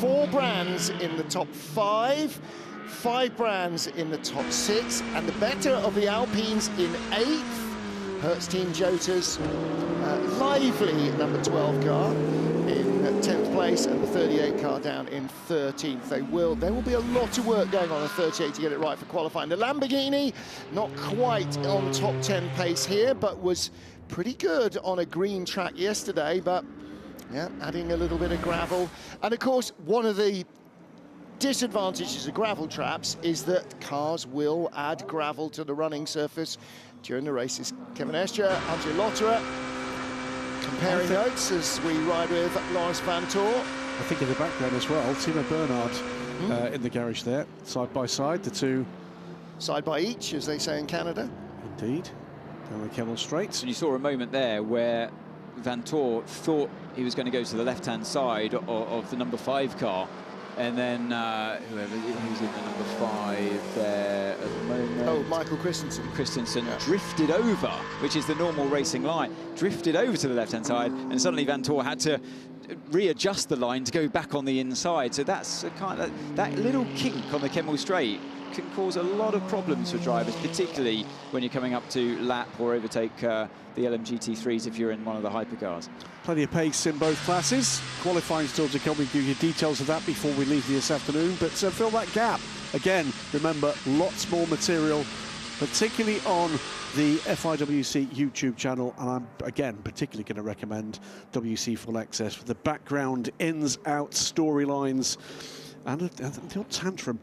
4 brands in the top 5, 5 brands in the top 6, and the better of the Alpines in 8th. Hertz Team Jota's lively number 12 car in 10th place. place, and the 38 car down in 13th. There will be a lot of work going on in 38 to get it right for qualifying. The Lamborghini, not quite on top 10 pace here, but was pretty good on a green track yesterday, but yeah, adding a little bit of gravel. And of course, one of the disadvantages of gravel traps is that cars will add gravel to the running surface during the races. Kevin Escher, André Lotterer, comparing notes as we ride with Lawrence Vantor. I think in the background as well, Timo Bernhard in the garage there, side by side, the two. Side by each, as they say in Canada. Indeed, down the Kemmel Straight. And you saw a moment there where Vantor thought he was going to go to the left-hand side of the number 5 car. And then who's in the number 5 there at the moment? Oh, Michael Christensen. Christensen drifted over, which is the normal racing line, drifted over to the left-hand side, and suddenly Vantor had to readjust the line to go back on the inside. So that's a kind of that little kink on the Kemmel Straight can cause a lot of problems for drivers, particularly when you're coming up to lap or overtake the LMGT3s if you're in one of the hypercars. Plenty of pace in both classes. Qualifying still to come. We'll give you details of that before we leave this afternoon, but fill that gap. Again, remember, lots more material, particularly on the FIWC YouTube channel, and I'm, again, particularly going to recommend WC Full Access for the background, ins, outs, storylines, and the odd tantrum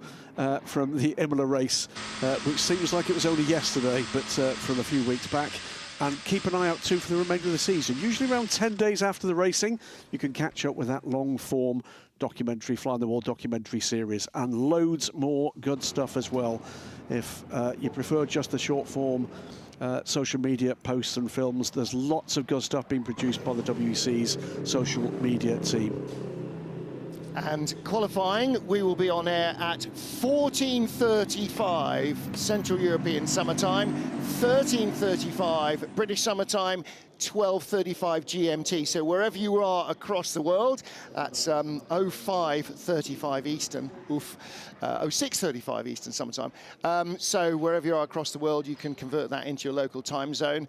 from the Imola race, which seems like it was only yesterday, but from a few weeks back. And keep an eye out, too, for the remainder of the season. Usually around 10 days after the racing, you can catch up with that long-form documentary, Fly on the Wall documentary series, and loads more good stuff as well. If you prefer just the short-form social media posts and films, there's lots of good stuff being produced by the WEC's social media team. And qualifying, we will be on air at 14:35 Central European Summer Time, 13:35 British Summer Time, 12:35 GMT. So wherever you are across the world, that's 05:35 Eastern, 06:35 Eastern Summer Time. So wherever you are across the world, you can convert that into your local time zone.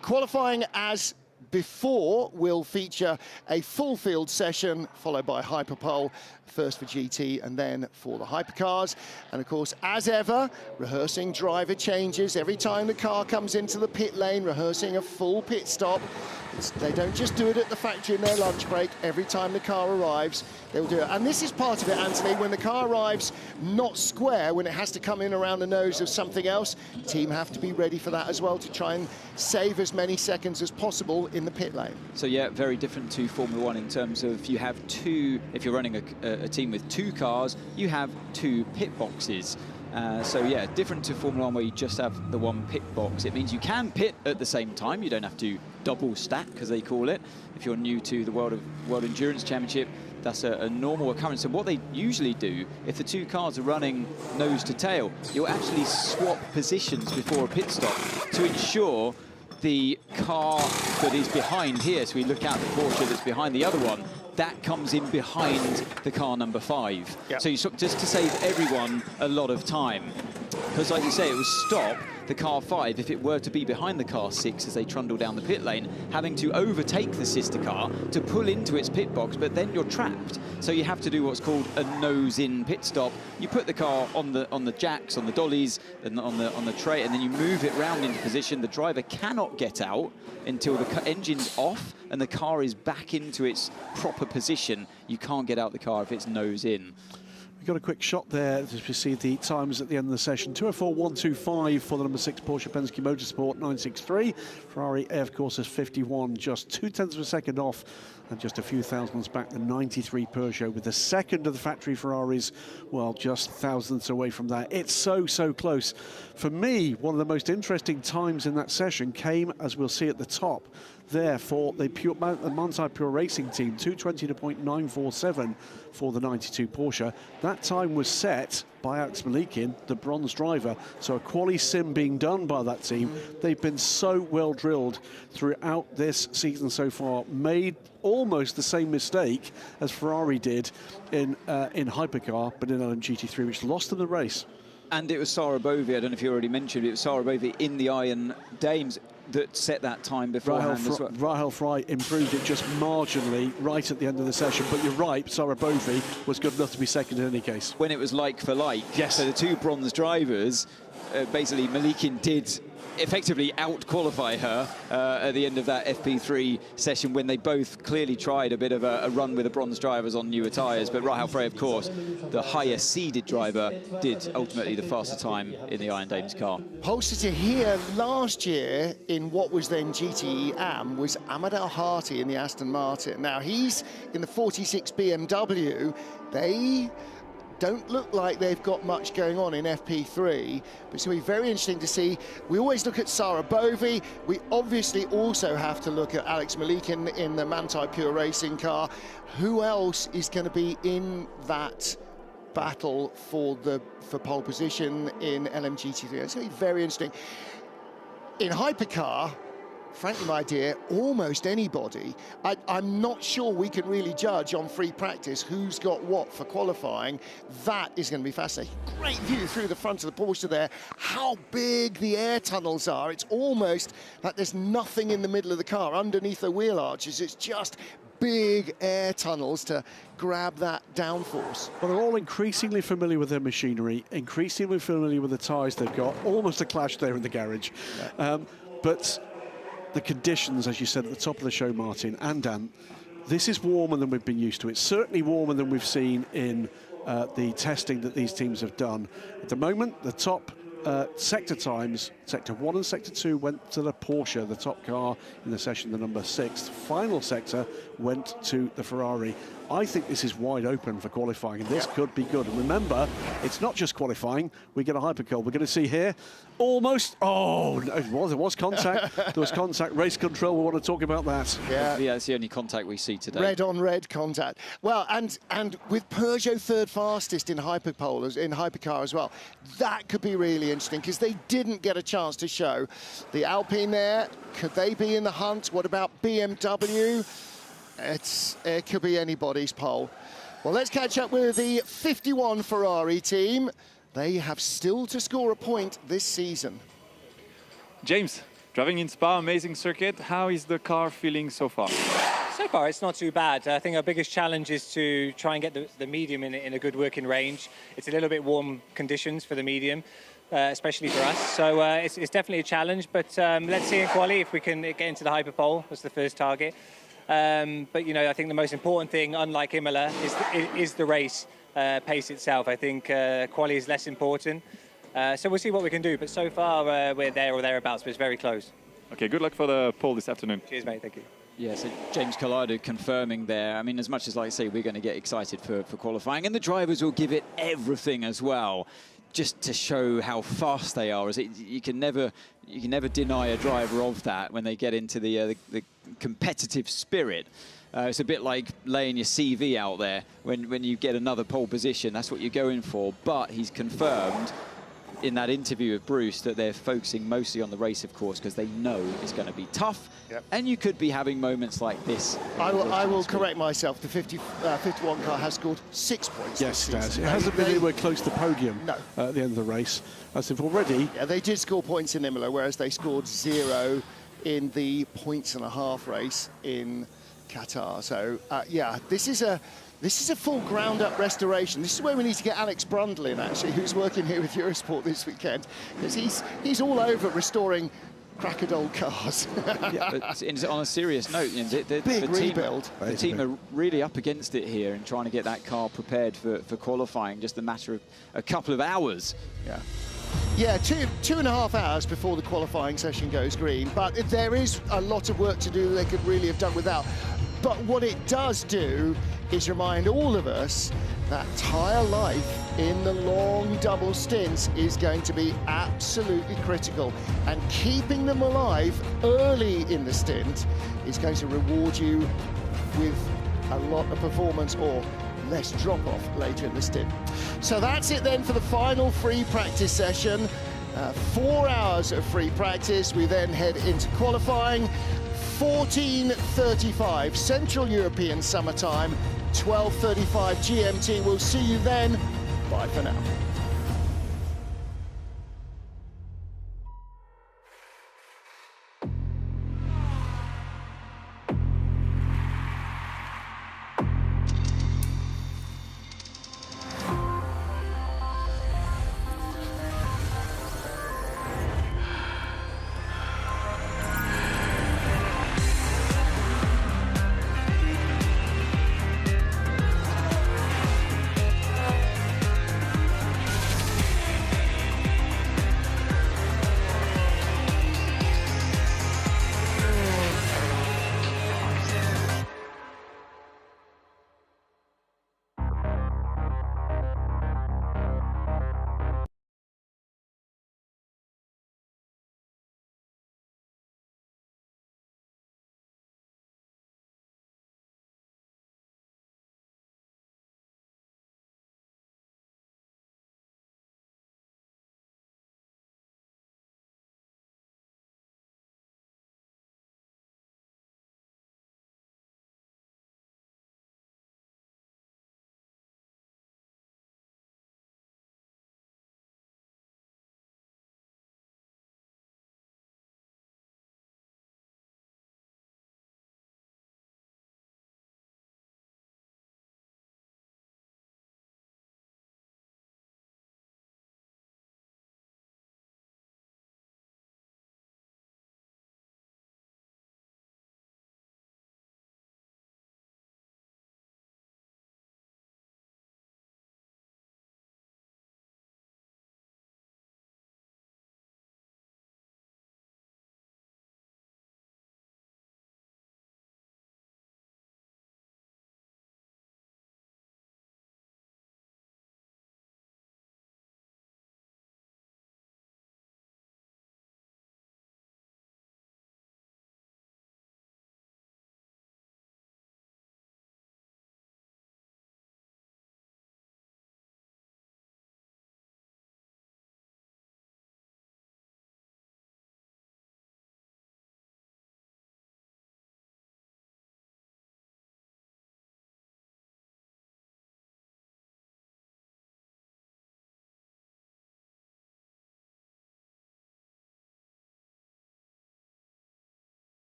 Qualifying as before will feature a full field session followed by Hyperpole, first for GT and then for the hypercars. And of course, as ever, rehearsing driver changes every time the car comes into the pit lane, rehearsing a full pit stop. They don't just do it at the factory in their lunch break. Every time the car arrives, they'll do it. And this is part of it, Anthony, when the car arrives not square, when it has to come in around the nose of something else, the team have to be ready for that as well to try and save as many seconds as possible in the pit lane. So yeah, very different to Formula One in terms of you have two, if you're running a team with 2 cars, you have 2 pit boxes. So yeah, different to Formula One where you just have the 1 pit box. It means you can pit at the same time. You don't have to double stack, as they call it. If you're new to the World Endurance Championship, that's a normal occurrence. And what they usually do, if the 2 cars are running nose to tail, you'll actually swap positions before a pit stop to ensure the car that is behind here, so we look at the Porsche that's behind the other one, that comes in behind the car number 5. Yep. So just to save everyone a lot of time. Because like you say, it would stop the car 5 if it were to be behind the car 6 as they trundle down the pit lane, having to overtake the sister car to pull into its pit box, but then you're trapped. So you have to do what's called a nose-in pit stop. You put the car on the jacks, on the dollies, and on the tray, and then you move it round into position. The driver cannot get out until the engine's off and the car is back into its proper position. You can't get out the car if it's nose-in. We've got a quick shot there as we see the times at the end of the session. 2:04.125 for the number 6 Porsche Penske Motorsport, 963. Ferrari, of course, is 51, just 0.2 of a second off, and just a few thousandths back the 93 Peugeot, with the second of the factory Ferraris, well, just thousandths away from that. It's so close. For me, one of the most interesting times in that session came, as we'll see at the top, there for the Manthey Pure Racing team, 2:20.947 for the 92 Porsche. That time was set by Alex Malikin, the bronze driver, so a quali sim being done by that team. They've been so well drilled throughout this season so far, made almost the same mistake as Ferrari did in Hypercar, but in LMGT3, which lost them the race. And it was Sarah Bovey, I don't know if you already mentioned it, was Sarah Bovey in the Iron Dames. that set that time beforehand as well. Rahel Fry improved it just marginally right at the end of the session, but you're right, Sarah Bovy was good enough to be second in any case. When it was like for like, yes. So the two bronze drivers, basically Malikin did effectively out-qualify her at the end of that FP3 session when they both clearly tried a bit of a run with the bronze drivers on newer tyres. But Rahel Frey, of course, the higher seeded driver, did ultimately the faster time in the Iron Dames car. Poster here last year in what was then GTE AM was Ahmed El-Hati in the Aston Martin. Now he's in the 46 BMW. They don't look like they've got much going on in FP3, but it's going to be very interesting to see. We always look at Sarah Bovy. We obviously also have to look at Alex Malikin in the Manthey Pure Racing car. Who else is going to be in that battle for pole position in LMGT3? It's going to be very interesting. In Hypercar, frankly, my dear, almost anybody. I'm not sure we can really judge on free practice who's got what for qualifying. That is going to be fascinating. Great view through the front of the Porsche there. How big the air tunnels are. It's almost like there's nothing in the middle of the car underneath the wheel arches. It's just big air tunnels to grab that downforce. Well, they're all increasingly familiar with their machinery, increasingly familiar with the tyres they've got. Almost a clash there in the garage. Yeah. But the conditions, as you said at the top of the show, Martin and Dan, this is warmer than we've been used to. It's certainly warmer than we've seen in the testing that these teams have done. At the moment, the top sector times, Sector 1 and Sector 2 went to the Porsche, the top car in the session, the number 6. Final sector went to the Ferrari. I think this is wide open for qualifying, and this could be good. And remember, it's not just qualifying. We get a hypercar. We're going to see here almost. Oh, no, there was contact. There was contact. Race control. We want to talk about that. Yeah, it's the only contact we see today. Red on red contact. Well, and with Peugeot third fastest in hypercar as well, that could be really interesting because they didn't get a chance to show the Alpine there. Could they be in the hunt? What about BMW? It could be anybody's pole. Well, let's catch up with the 51 Ferrari team. They have still to score a point this season. James, driving in Spa, amazing circuit. How is the car feeling so far? So far, it's not too bad. I think our biggest challenge is to try and get the medium in a good working range. It's a little bit warm conditions for the medium, especially for us. So it's definitely a challenge, but let's see in quali if we can get into the hyperpole. That's the first target. But, you know, I think the most important thing, unlike Imola, is the race pace itself. I think quali is less important. So we'll see what we can do. But so far, we're there or thereabouts, but it's very close. Okay, good luck for the pole this afternoon. Cheers, mate. Thank you. Yeah, so James Collado confirming there. I mean, as much as, like I say, we're going to get excited for qualifying, and the drivers will give it everything as well, just to show how fast they are. You can never deny a driver of that when they get into the competitive spirit. It's a bit like laying your CV out there. When you get another pole position, that's what you're going for. But he's confirmed in that interview with Bruce that they're focusing mostly on the race, of course, because they know it's going to be tough. Yep. And you could be having moments like this. I will correct myself. The 51 car has scored 6 points. Yes, it has. It hasn't been anywhere close to the podium at the end of the race. As if already... Yeah, they did score points in Imola, whereas they scored 0 in the points-and-a-half race in Qatar. So, yeah, this is a full ground-up restoration. This is where we need to get Alex Brundle in, actually, who's working here with Eurosport this weekend, because he's all over restoring crackered old cars. Yeah, but on a serious note, you know, big rebuild. The team are really up against it here and trying to get that car prepared for qualifying. Just a matter of a couple of hours. Yeah. Yeah, two and a half hours before the qualifying session goes green. But there is a lot of work to do they could really have done without. But what it does do is remind all of us that tyre life in the long double stints is going to be absolutely critical. And keeping them alive early in the stint is going to reward you with a lot of performance or less drop-off later in the stint. So that's it then for the final free practice session. 4 hours of free practice. We then head into qualifying. 14:35 Central European Summer Time, 12:35 GMT. We'll see you then. Bye for now.